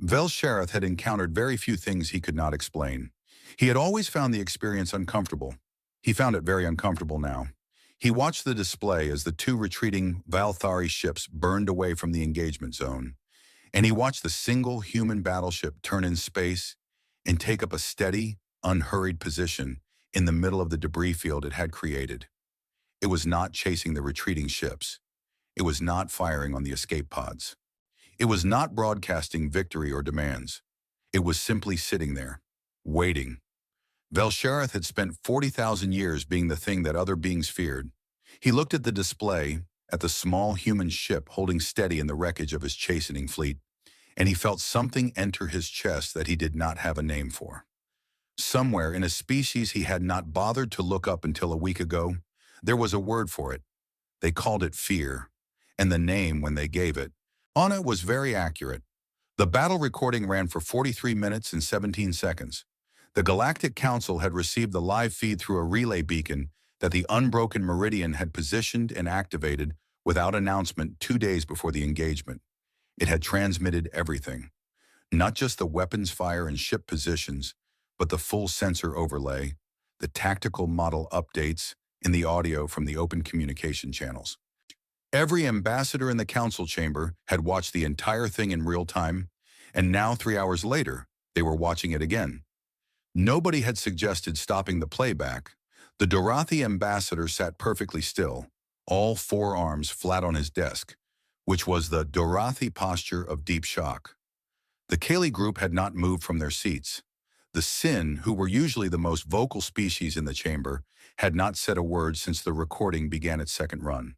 Velshareth had encountered very few things he could not explain. He had always found the experience uncomfortable. He found it very uncomfortable now. He watched the display as the two retreating Valthari ships burned away from the engagement zone, and he watched the single human battleship turn in space and take up a steady, unhurried position in the middle of the debris field it had created. It was not chasing the retreating ships. It was not firing on the escape pods. It was not broadcasting victory or demands. It was simply sitting there, waiting. Velshareth had spent 40,000 years being the thing that other beings feared. He looked at the display, at the small human ship holding steady in the wreckage of his chastening fleet, and he felt something enter his chest that he did not have a name for. Somewhere in a species he had not bothered to look up until a week ago, there was a word for it. They called it fear, and the name, when they gave it, Anna, was very accurate. The battle recording ran for 43 minutes and 17 seconds. The Galactic Council had received the live feed through a relay beacon that the Unbroken Meridian had positioned and activated without announcement 2 days before the engagement. It had transmitted everything, not just the weapons fire and ship positions, but the full sensor overlay, the tactical model updates, and the audio from the open communication channels. Every ambassador in the council chamber had watched the entire thing in real time, and now 3 hours later, they were watching it again. Nobody had suggested stopping the playback. The Dorathi ambassador sat perfectly still, all four arms flat on his desk, which was the Dorathi posture of deep shock. The Kaylee group had not moved from their seats. The Sin, who were usually the most vocal species in the chamber, had not said a word since the recording began its second run.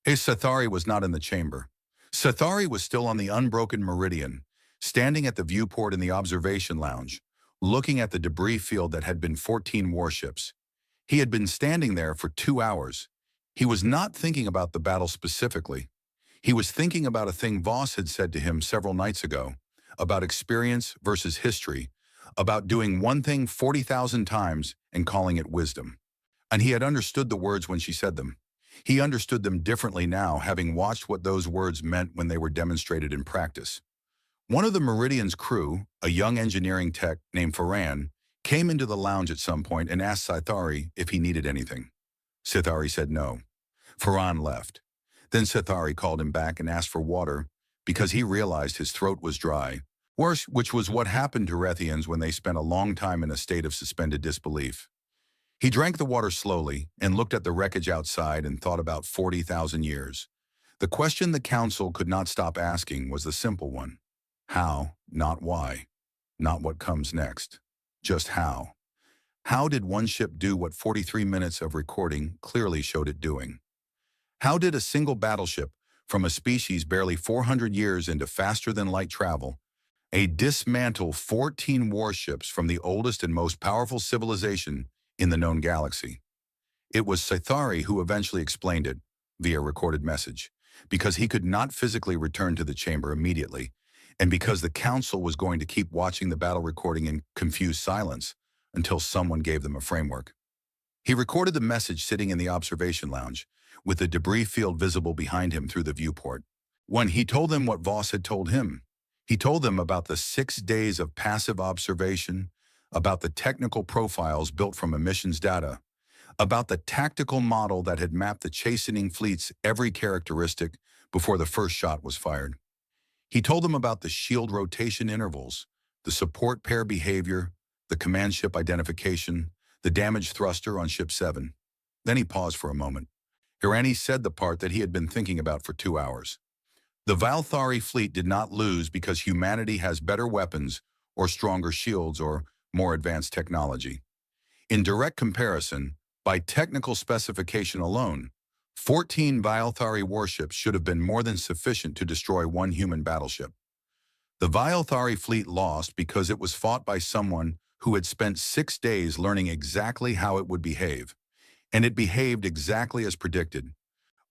Sathari was not in the chamber. Sathari was still on the Unbroken Meridian, standing at the viewport in the observation lounge, looking at the debris field that had been 14 warships. He had been standing there for 2 hours. He was not thinking about the battle specifically. He was thinking about a thing Voss had said to him several nights ago, about experience versus history, about doing one thing 40,000 times and calling it wisdom. And he had understood the words when she said them. He understood them differently now, having watched what those words meant when they were demonstrated in practice. One of the Meridian's crew, a young engineering tech named Farran, came into the lounge at some point and asked Sithari if he needed anything. Sithari said no. Farran left. Then Sithari called him back and asked for water because he realized his throat was dry, worse, which was what happened to Rethians when they spent a long time in a state of suspended disbelief. He drank the water slowly and looked at the wreckage outside and thought about 40,000 years. The question the council could not stop asking was the simple one. How, not why. Not what comes next. Just how. How did one ship do what 43 minutes of recording clearly showed it doing? How did a single battleship, from a species barely 400 years into faster-than-light travel, dismantle 14 warships from the oldest and most powerful civilization in the known galaxy? It was Sithari who eventually explained it, via recorded message, because he could not physically return to the chamber immediately, and because the council was going to keep watching the battle recording in confused silence until someone gave them a framework. He recorded the message sitting in the observation lounge, with the debris field visible behind him through the viewport. When he told them what Voss had told him, he told them about the 6 days of passive observation, about the technical profiles built from emissions data, about the tactical model that had mapped the chastening fleet's every characteristic before the first shot was fired. He told them about the shield rotation intervals, the support pair behavior, the command ship identification, the damage thruster on Ship 7. Then he paused for a moment. Hirani said the part that he had been thinking about for 2 hours. The Valthari fleet did not lose because humanity has better weapons or stronger shields or more advanced technology. In direct comparison, by technical specification alone, 14 Valthari warships should have been more than sufficient to destroy one human battleship. The Valthari fleet lost because it was fought by someone who had spent 6 days learning exactly how it would behave, and it behaved exactly as predicted,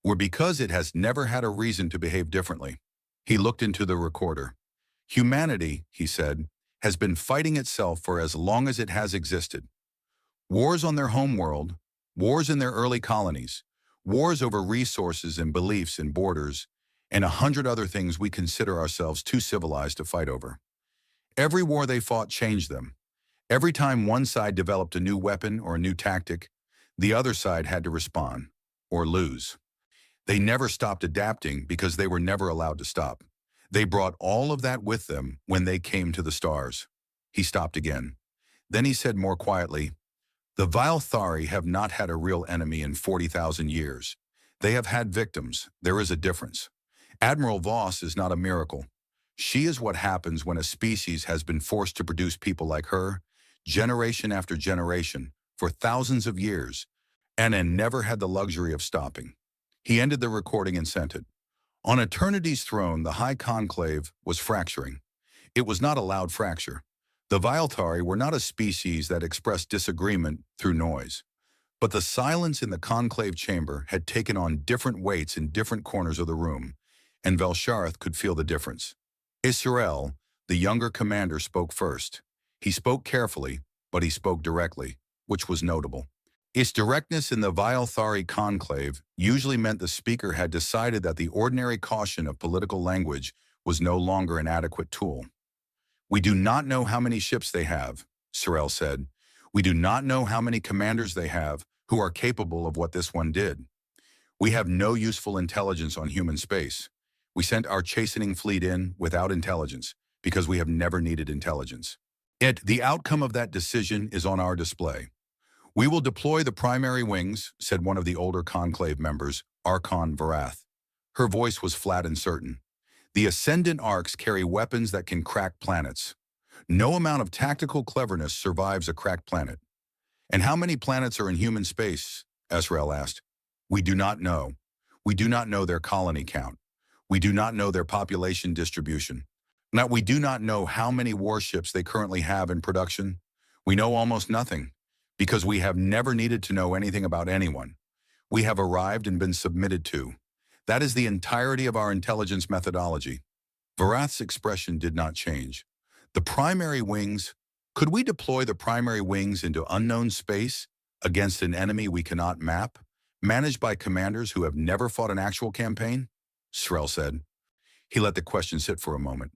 or because it has never had a reason to behave differently. He looked into the recorder. Humanity, he said, has been fighting itself for as long as it has existed. Wars on their home world, wars in their early colonies, wars over resources and beliefs and borders, and 100 other things we consider ourselves too civilized to fight over. Every war they fought changed them. Every time one side developed a new weapon or a new tactic, the other side had to respond, or lose. They never stopped adapting because they were never allowed to stop. They brought all of that with them when they came to the stars. He stopped again. Then he said more quietly, "The Valthari have not had a real enemy in 40,000 years. They have had victims. There is a difference. Admiral Voss is not a miracle. She is what happens when a species has been forced to produce people like her, generation after generation, for thousands of years, and never had the luxury of stopping." He ended the recording and sent it. On eternity's throne, the high conclave was fracturing. It was not a loud fracture. The Valthari were not a species that expressed disagreement through noise. But the silence in the conclave chamber had taken on different weights in different corners of the room, and Velsharth could feel the difference. Israel, the younger commander, spoke first. He spoke carefully, but he spoke directly, which was notable. Its directness in the Valthari conclave usually meant the speaker had decided that the ordinary caution of political language was no longer an adequate tool. "We do not know how many ships they have," Sorel said. "We do not know how many commanders they have who are capable of what this one did. We have no useful intelligence on human space. We sent our chastening fleet in without intelligence because we have never needed intelligence. The outcome of that decision is on our display. We will deploy the primary wings," said one of the older conclave members, Archon Varath. Her voice was flat and certain. "The Ascendant Arcs carry weapons that can crack planets. No amount of tactical cleverness survives a cracked planet." "And how many planets are in human space?" Azrael asked. "We do not know. We do not know their colony count. We do not know their population distribution. We do not know how many warships they currently have in production. We know almost nothing, because we have never needed to know anything about anyone. We have arrived and been submitted to. That is the entirety of our intelligence methodology." Varath's expression did not change. "The primary wings, could we deploy the primary wings into unknown space against an enemy we cannot map, managed by commanders who have never fought an actual campaign?" Srel said. He let the question sit for a moment.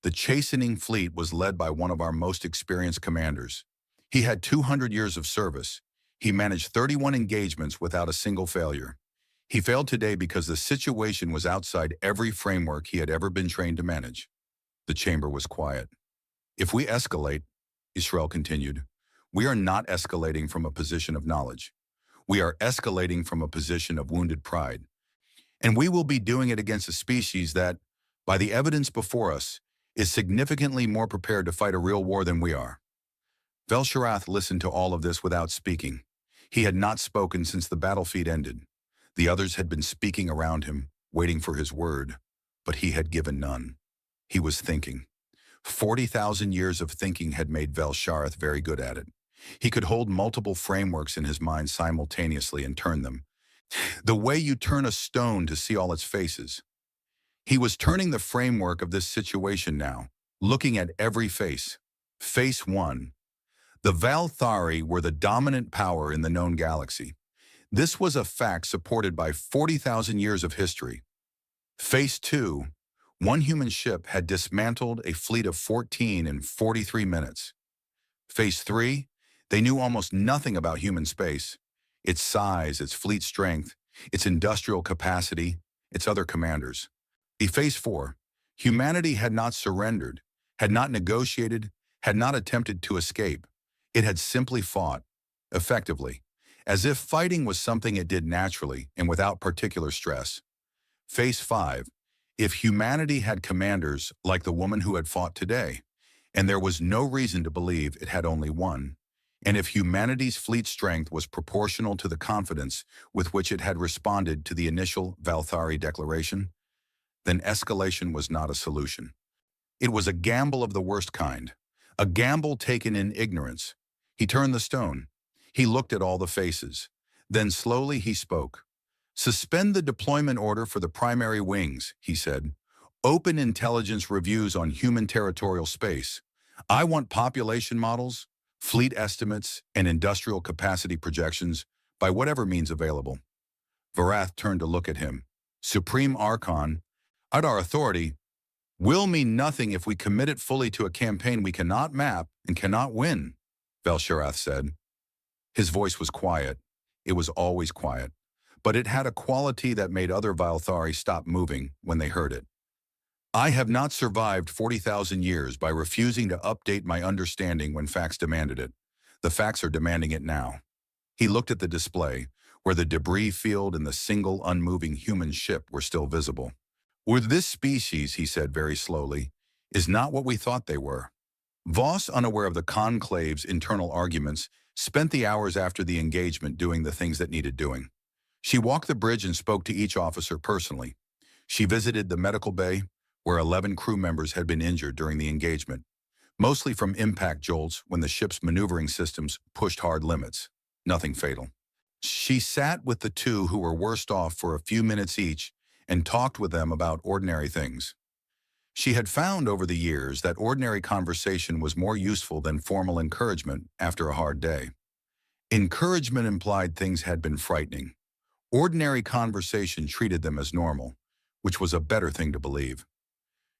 "The chastening fleet was led by one of our most experienced commanders. He had 200 years of service. He managed 31 engagements without a single failure. He failed today because the situation was outside every framework he had ever been trained to manage." The chamber was quiet. "If we escalate," Israel continued, "we are not escalating from a position of knowledge. We are escalating from a position of wounded pride. And we will be doing it against a species that, by the evidence before us, is significantly more prepared to fight a real war than we are." Velsharath listened to all of this without speaking. He had not spoken since the battlefield ended. The others had been speaking around him, waiting for his word, but he had given none. He was thinking. 40,000 years of thinking had made Velsharth very good at it. He could hold multiple frameworks in his mind simultaneously and turn them. The way you turn a stone to see all its faces. He was turning the framework of this situation now, looking at every face. Face 1. The Valthari were the dominant power in the known galaxy. This was a fact supported by 40,000 years of history. Face 2. One human ship had dismantled a fleet of 14 in 43 minutes. Face 3. They knew almost nothing about human space, its size, its fleet strength, its industrial capacity, its other commanders. Phase 4. Humanity had not surrendered, had not negotiated, had not attempted to escape. It had simply fought, effectively, as if fighting was something it did naturally and without particular stress. Phase 5. If humanity had commanders like the woman who had fought today, and there was no reason to believe it had only one, and if humanity's fleet strength was proportional to the confidence with which it had responded to the initial Valthari declaration, then escalation was not a solution. It was a gamble of the worst kind, a gamble taken in ignorance. He turned the stone. He looked at all the faces. Then slowly he spoke. "Suspend the deployment order for the primary wings," he said. "Open intelligence reviews on human territorial space. I want population models, fleet estimates, and industrial capacity projections by whatever means available. Varath turned to look at him. Supreme Archon, at our authority, will mean nothing if we commit it fully to a campaign we cannot map and cannot win, Velsharath said. His voice was quiet. It was always quiet. But it had a quality that made other Valthari stop moving when they heard it. I have not survived 40,000 years by refusing to update my understanding when facts demanded it. The facts are demanding it now. He looked at the display, where the debris field and the single unmoving human ship were still visible. With this species, he said very slowly, is not what we thought they were. Voss, unaware of the conclave's internal arguments, spent the hours after the engagement doing the things that needed doing. She walked the bridge and spoke to each officer personally. She visited the medical bay, where 11 crew members had been injured during the engagement, mostly from impact jolts when the ship's maneuvering systems pushed hard limits. Nothing fatal. She sat with the two who were worst off for a few minutes each and talked with them about ordinary things. She had found over the years that ordinary conversation was more useful than formal encouragement after a hard day. Encouragement implied things had been frightening. Ordinary conversation treated them as normal, which was a better thing to believe.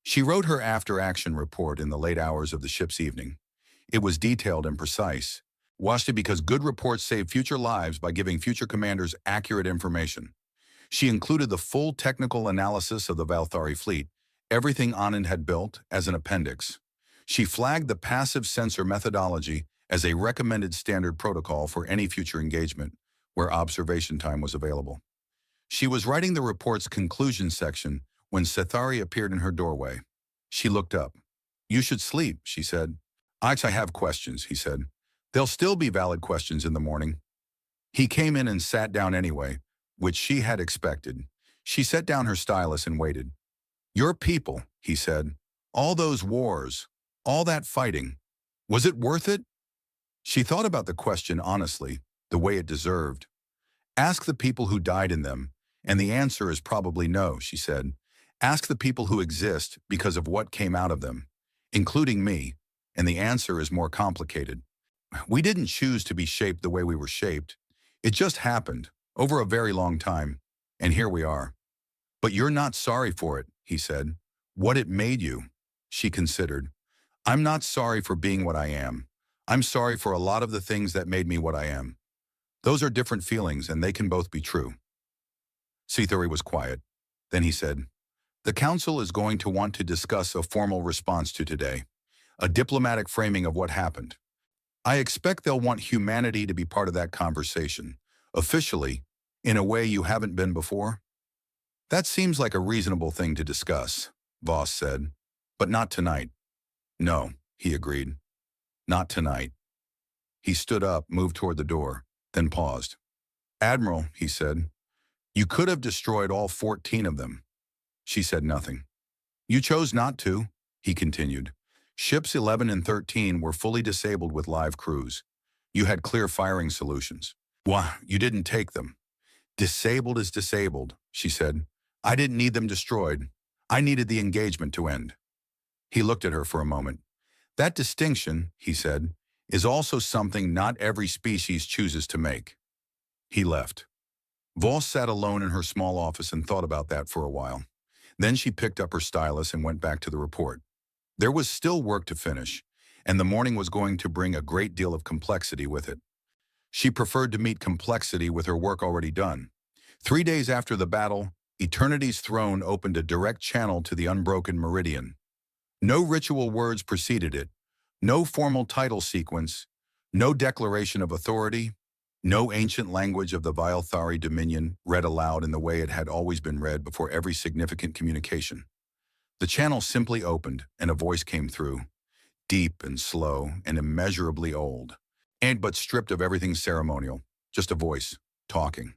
She wrote her after-action report in the late hours of the ship's evening. It was detailed and precise. Watched it because good reports save future lives by giving future commanders accurate information. She included the full technical analysis of the Valthari fleet, everything Anand had built, as an appendix. She flagged the passive sensor methodology as a recommended standard protocol for any future engagement, where observation time was available. She was writing the report's conclusion section when Sethari appeared in her doorway. She looked up. "You should sleep," she said. "I have questions," he said. "There'll still be valid questions in the morning." He came in and sat down anyway, which she had expected. She set down her stylus and waited. "Your people," he said. "All those wars, all that fighting, was it worth it?" She thought about the question honestly, the way it deserved. "Ask the people who died in them, and the answer is probably no," she said. "Ask the people who exist because of what came out of them, including me, and the answer is more complicated. We didn't choose to be shaped the way we were shaped. It just happened, over a very long time, and here we are." "But you're not sorry for it," he said. "What it made you." She considered. "I'm not sorry for being what I am. I'm sorry for a lot of the things that made me what I am. Those are different feelings, and they can both be true." Sethuri was quiet. Then he said, "The Council is going to want to discuss a formal response to today, a diplomatic framing of what happened. I expect they'll want humanity to be part of that conversation, officially, in a way you haven't been before." "That seems like a reasonable thing to discuss," Voss said. "But not tonight." "No," he agreed. "Not tonight." He stood up, moved toward the door, then paused. "Admiral," he said, "you could have destroyed all 14 of them." She said nothing. "You chose not to," he continued. "Ships 11 and 13 were fully disabled with live crews. You had clear firing solutions. Why, you didn't take them." "Disabled is disabled," she said. "I didn't need them destroyed. I needed the engagement to end." He looked at her for a moment. "That distinction," he said, "is also something not every species chooses to make." He left. Voss sat alone in her small office and thought about that for a while. Then she picked up her stylus and went back to the report. There was still work to finish, and the morning was going to bring a great deal of complexity with it. She preferred to meet complexity with her work already done. 3 days after the battle, Eternity's throne opened a direct channel to the unbroken meridian. No ritual words preceded it, no formal title sequence, no declaration of authority, no ancient language of the Valthari dominion read aloud in the way it had always been read before every significant communication. The channel simply opened, and a voice came through, deep and slow and immeasurably old, but stripped of everything ceremonial, just a voice, talking.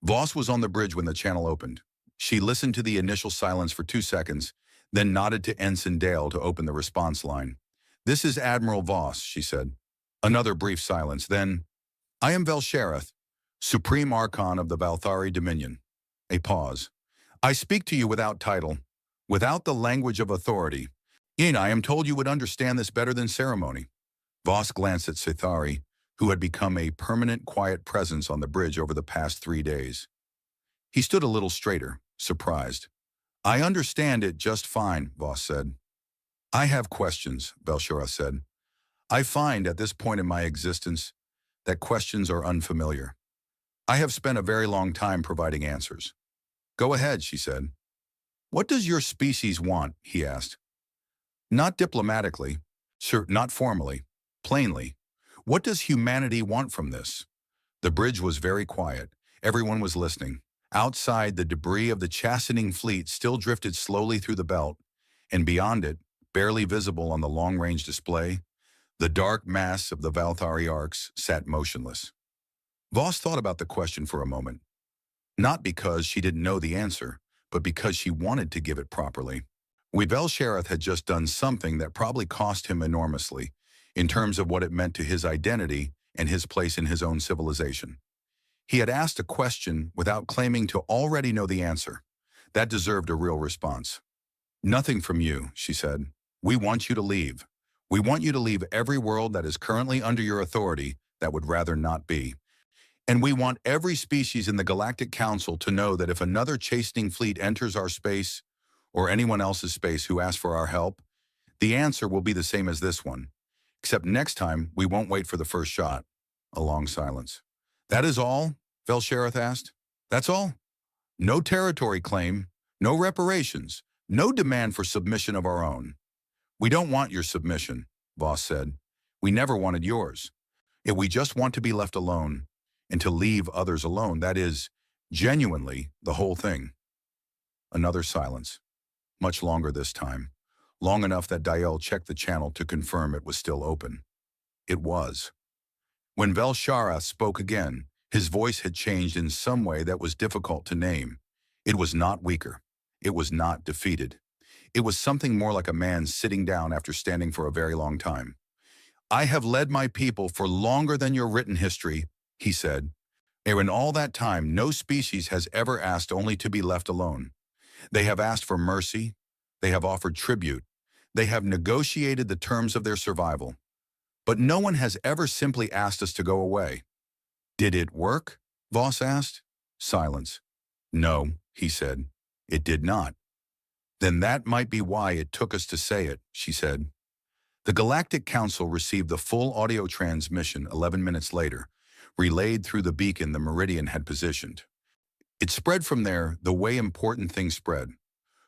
Voss was on the bridge when the channel opened. She listened to the initial silence for 2 seconds, then nodded to Ensign Dale to open the response line. "This is Admiral Voss," she said. Another brief silence, then, "I am Velsharath, Supreme Archon of the Valthari Dominion." A pause. "I speak to you without title, without the language of authority. I am told you would understand this better than ceremony. Voss glanced at Cithari, who had become a permanent quiet presence on the bridge over the past 3 days. He stood a little straighter, surprised. I understand it just fine, Voss said. I have questions, Belshazzar said. I find at this point in my existence that questions are unfamiliar. I have spent a very long time providing answers. Go ahead, she said. What does your species want? He asked. Not diplomatically, sir, not formally, plainly. What does humanity want from this? The bridge was very quiet. Everyone was listening. Outside, the debris of the chastening fleet still drifted slowly through the belt, and beyond it, barely visible on the long-range display, the dark mass of the Valthari arcs sat motionless. Voss thought about the question for a moment, not because she didn't know the answer, but because she wanted to give it properly. Belshazzar had just done something that probably cost him enormously, in terms of what it meant to his identity and his place in his own civilization. He had asked a question without claiming to already know the answer. That deserved a real response. Nothing from you, she said. We want you to leave. We want you to leave every world that is currently under your authority that would rather not be. And we want every species in the Galactic Council to know that if another chastening fleet enters our space, or anyone else's space who asks for our help, the answer will be the same as this one. Except next time, we won't wait for the first shot. A long silence. That is all? Belshazzar asked. That's all? No territory claim, no reparations, no demand for submission of our own. We don't want your submission, Voss said. We never wanted yours. We just want to be left alone, and to leave others alone, that is, genuinely, the whole thing. Another silence. Much longer this time. Long enough that Diel checked the channel to confirm it was still open. It was. When Belshazzar spoke again, his voice had changed in some way that was difficult to name. It was not weaker. It was not defeated. It was something more like a man sitting down after standing for a very long time. I have led my people for longer than your written history, he said. And in all that time, no species has ever asked only to be left alone. They have asked for mercy. They have offered tribute. They have negotiated the terms of their survival. But no one has ever simply asked us to go away. Did it work? Voss asked. Silence. No, he said. It did not. Then that might be why it took us to say it, she said. The Galactic Council received the full audio transmission 11 minutes later, relayed through the beacon the Meridian had positioned. It spread from there the way important things spread.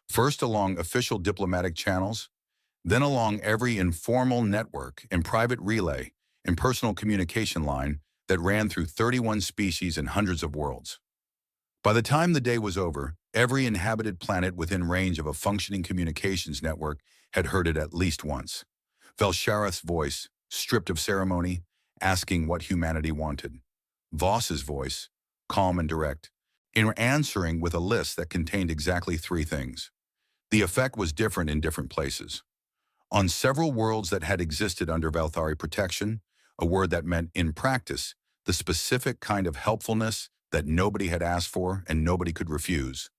First along official diplomatic channels, then along every informal network and private relay and personal communication line that ran through 31 species and hundreds of worlds. By the time the day was over, every inhabited planet within range of a functioning communications network had heard it at least once. Belshazzar's voice, stripped of ceremony, asking what humanity wanted. Voss's voice, calm and direct, in answering with a list that contained exactly 3 things. The effect was different in different places. On several worlds that had existed under Valthari protection, a word that meant, in practice, the specific kind of helpfulness that nobody had asked for and nobody could refuse.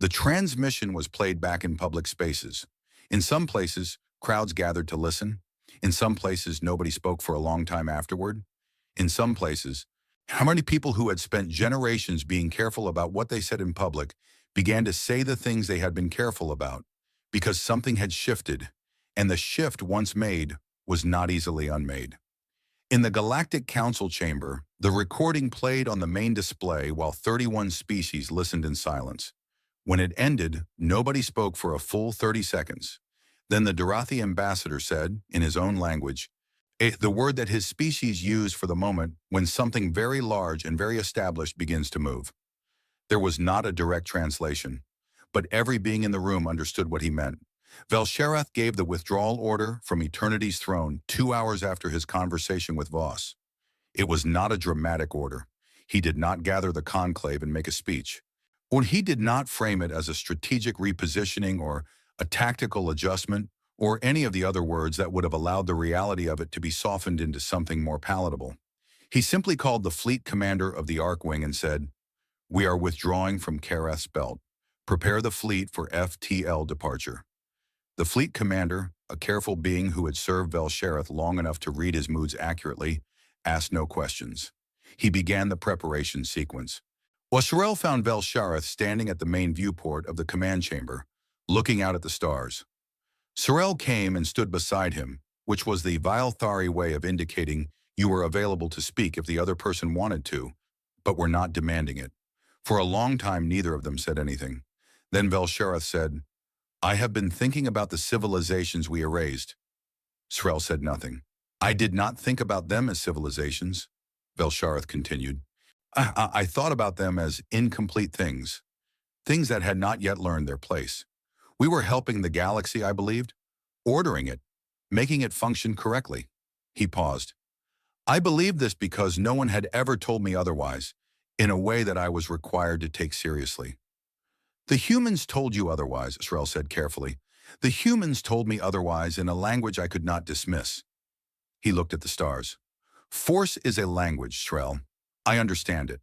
The transmission was played back in public spaces. In some places, crowds gathered to listen. In some places, nobody spoke for a long time afterward. In some places, how many people who had spent generations being careful about what they said in public began to say the things they had been careful about because something had shifted, and the shift once made was not easily unmade. In the Galactic Council chamber, the recording played on the main display while 31 species listened in silence. When it ended, nobody spoke for a full 30 seconds. Then the Darathi ambassador said, in his own language, the word that his species used for the moment when something very large and very established begins to move. There was not a direct translation, but every being in the room understood what he meant. Belshazzar gave the withdrawal order from Eternity's throne 2 hours after his conversation with Voss. It was not a dramatic order. He did not gather the conclave and make a speech. Or he did not frame it as a strategic repositioning or a tactical adjustment or any of the other words that would have allowed the reality of it to be softened into something more palatable. He simply called the fleet commander of the Arkwing and said, "We are withdrawing from Kareth's belt. Prepare the fleet for FTL departure." The fleet commander, a careful being who had served Velshareth long enough to read his moods accurately, asked no questions. He began the preparation sequence. Washarel found Velshareth standing at the main viewport of the command chamber, looking out at the stars. Sorel came and stood beside him, which was the Vilthari way of indicating you were available to speak if the other person wanted to, but were not demanding it. For a long time, neither of them said anything. Then Velshareth said, "I have been thinking about the civilizations we erased." Sorel said nothing. "I did not think about them as civilizations," Velshareth continued. I thought about them as incomplete things, things that had not yet learned their place. We were helping the galaxy, I believed, ordering it, making it function correctly. He paused. I believed this because no one had ever told me otherwise, in a way that I was required to take seriously. The humans told you otherwise, Sorel said carefully. The humans told me otherwise in a language I could not dismiss. He looked at the stars. Force is a language, Sorel. I understand it.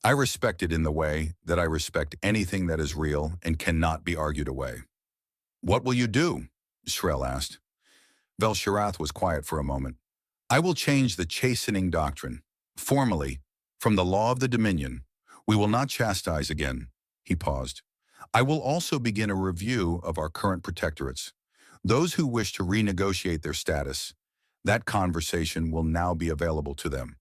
I respect it in the way that I respect anything that is real and cannot be argued away. What will you do? Sorel asked. Velshareth was quiet for a moment. I will change the chastening doctrine. Formally, from the law of the Dominion, we will not chastise again. He paused. I will also begin a review of our current protectorates. Those who wish to renegotiate their status, that conversation will now be available to them.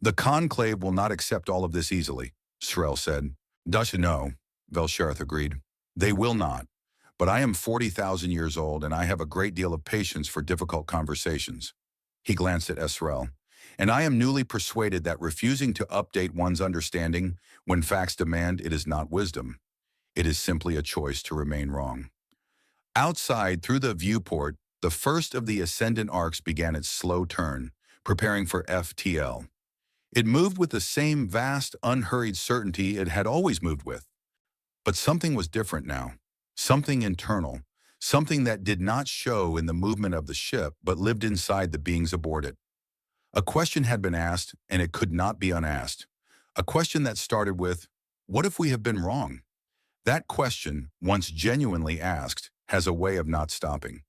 The Conclave will not accept all of this easily, Sorel said. No, Velshareth agreed. They will not. But I am 40,000 years old and I have a great deal of patience for difficult conversations. He glanced at Esrael. And I am newly persuaded that refusing to update one's understanding when facts demand it is not wisdom. It is simply a choice to remain wrong. Outside, through the viewport, the first of the ascendant arcs began its slow turn, preparing for FTL. It moved with the same vast, unhurried certainty it had always moved with. But something was different now. Something internal. Something that did not show in the movement of the ship, but lived inside the beings aboard it. A question had been asked, and it could not be unasked. A question that started with, what if we have been wrong? That question, once genuinely asked, has a way of not stopping.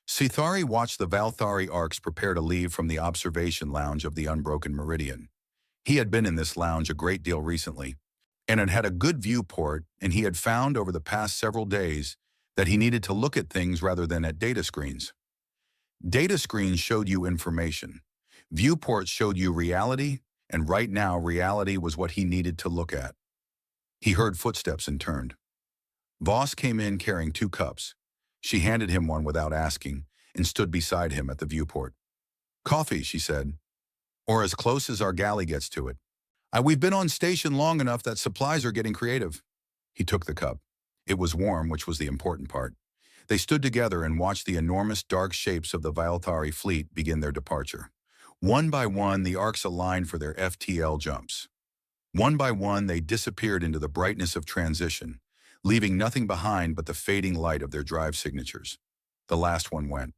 Sithari watched the Vilthari arcs prepare to leave from the observation lounge of the Unbroken Meridian. He had been in this lounge a great deal recently, and it had a good viewport, and he had found over the past several days that he needed to look at things rather than at data screens. Data screens showed you information. Viewports showed you reality, and right now reality was what he needed to look at. He heard footsteps and turned. Voss came in carrying 2 cups. She handed him one without asking and stood beside him at the viewport. Coffee, she said, or as close as our galley gets to it. We've been on station long enough that supplies are getting creative. He took the cup. It was warm, which was the important part. They stood together and watched the enormous dark shapes of the Vilthari fleet begin their departure. One by one, the arcs aligned for their FTL jumps. One by one, they disappeared into the brightness of transition, leaving nothing behind but the fading light of their drive signatures. The last one went.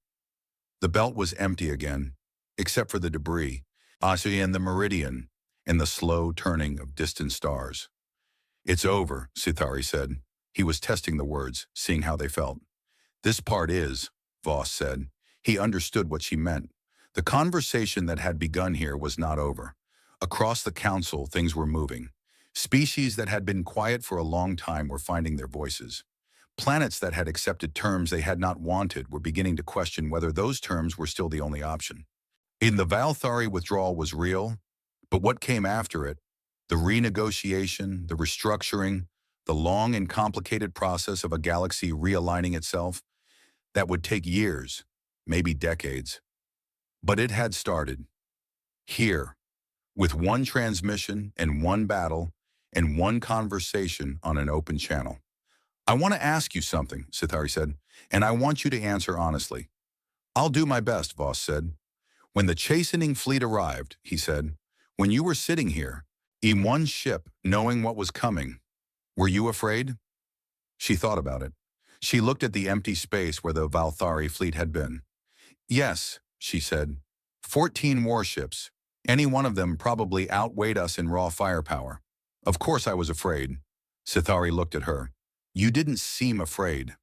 The belt was empty again, except for the debris, and the meridian, and the slow turning of distant stars. It's over, Sithari said. He was testing the words, seeing how they felt. This part is, Voss said. He understood what she meant. The conversation that had begun here was not over. Across the council, things were moving. Species that had been quiet for a long time were finding their voices. Planets that had accepted terms they had not wanted were beginning to question whether those terms were still the only option. In the Vilthari withdrawal was real, but what came after it, the renegotiation, the restructuring, the long and complicated process of a galaxy realigning itself, that would take years, maybe decades. But it had started. Here, with one transmission and one battle and one conversation on an open channel. I want to ask you something, Sithari said, and I want you to answer honestly. I'll do my best, Voss said. When the chastening fleet arrived, he said, when you were sitting here, in one ship, knowing what was coming, were you afraid? She thought about it. She looked at the empty space where the Vilthari fleet had been. Yes, she said. 14 warships. Any one of them probably outweighed us in raw firepower. Of course I was afraid. Sithari looked at her. You didn't seem afraid.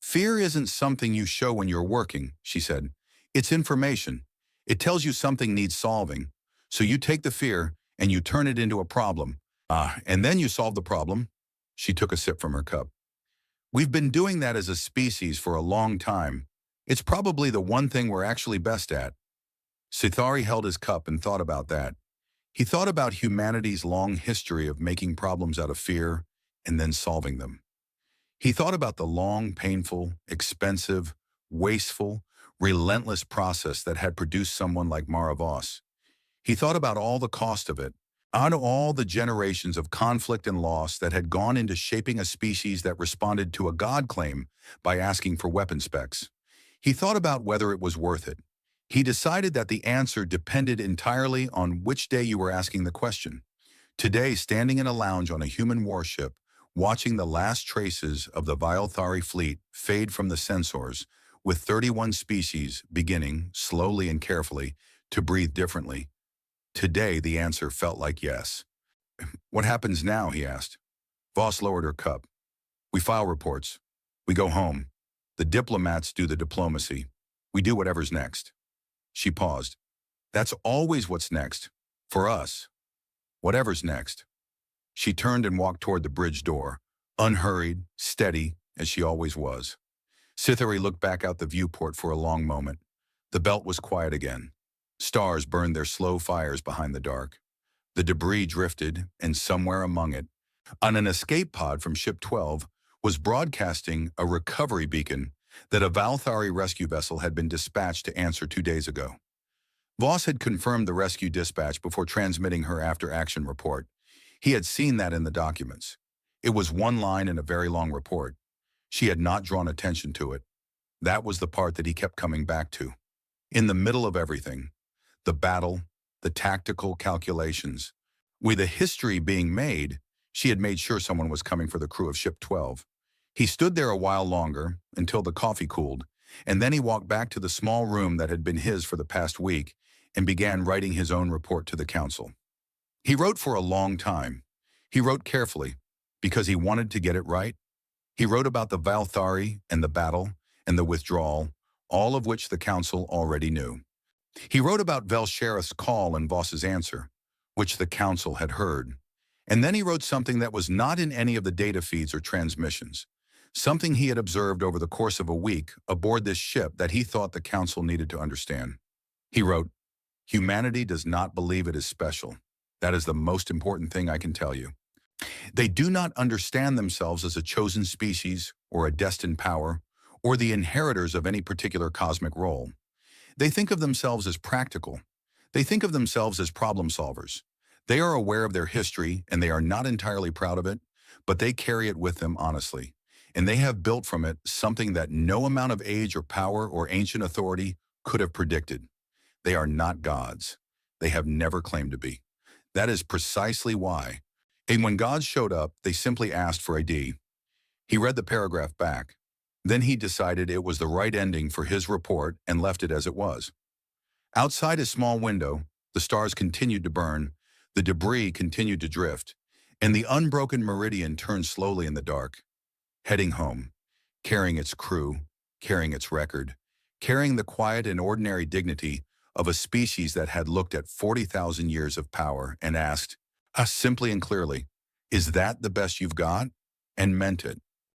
Fear isn't something you show when you're working, she said. It's information. It tells you something needs solving. So you take the fear and you turn it into a problem. And then you solve the problem. She took a sip from her cup. We've been doing that as a species for a long time. It's probably the one thing we're actually best at. Sithari held his cup and thought about that. He thought about humanity's long history of making problems out of fear and then solving them. He thought about the long, painful, expensive, wasteful, relentless process that had produced someone like Mara Voss. He thought about all the cost of it, on all the generations of conflict and loss that had gone into shaping a species that responded to a God claim by asking for weapon specs. He thought about whether it was worth it. He decided that the answer depended entirely on which day you were asking the question. Today, standing in a lounge on a human warship, watching the last traces of the Vilthari fleet fade from the sensors, with 31 species beginning, slowly and carefully, to breathe differently. Today, the answer felt like yes. What happens now, he asked. Voss lowered her cup. We file reports. We go home. The diplomats do the diplomacy. We do whatever's next. She paused. That's always what's next. For us. Whatever's next. She turned and walked toward the bridge door, unhurried, steady, as she always was. Sithari looked back out the viewport for a long moment. The belt was quiet again. Stars burned their slow fires behind the dark. The debris drifted, and somewhere among it, on an escape pod from Ship 12, was broadcasting a recovery beacon that a Vilthari rescue vessel had been dispatched to answer 2 days ago. Voss had confirmed the rescue dispatch before transmitting her after-action report. He had seen that in the documents. It was one line in a very long report. She had not drawn attention to it. That was the part that he kept coming back to. In the middle of everything, the battle, the tactical calculations, with a history being made, she had made sure someone was coming for the crew of Ship 12. He stood there a while longer, until the coffee cooled, and then he walked back to the small room that had been his for the past week and began writing his own report to the council. He wrote for a long time. He wrote carefully, because he wanted to get it right. He wrote about the Vilthari and the battle and the withdrawal, all of which the council already knew. He wrote about Velsherath's call and Voss's answer, which the council had heard. And then he wrote something that was not in any of the data feeds or transmissions, something he had observed over the course of a week aboard this ship that he thought the council needed to understand. He wrote, "Humanity does not believe it is special. That is the most important thing I can tell you. They do not understand themselves as a chosen species or a destined power or the inheritors of any particular cosmic role. They think of themselves as practical. They think of themselves as problem solvers. They are aware of their history and they are not entirely proud of it, but they carry it with them honestly. And they have built from it something that no amount of age or power or ancient authority could have predicted. They are not gods. They have never claimed to be. That is precisely why. And when God showed up, they simply asked for a D. He read the paragraph back. Then he decided it was the right ending for his report and left it as it was. Outside his small window, the stars continued to burn, the debris continued to drift, and the unbroken meridian turned slowly in the dark. Heading home, carrying its crew, carrying its record, carrying the quiet and ordinary dignity of a species that had looked at 40,000 years of power and asked, us simply and clearly, is that the best you've got? And meant it.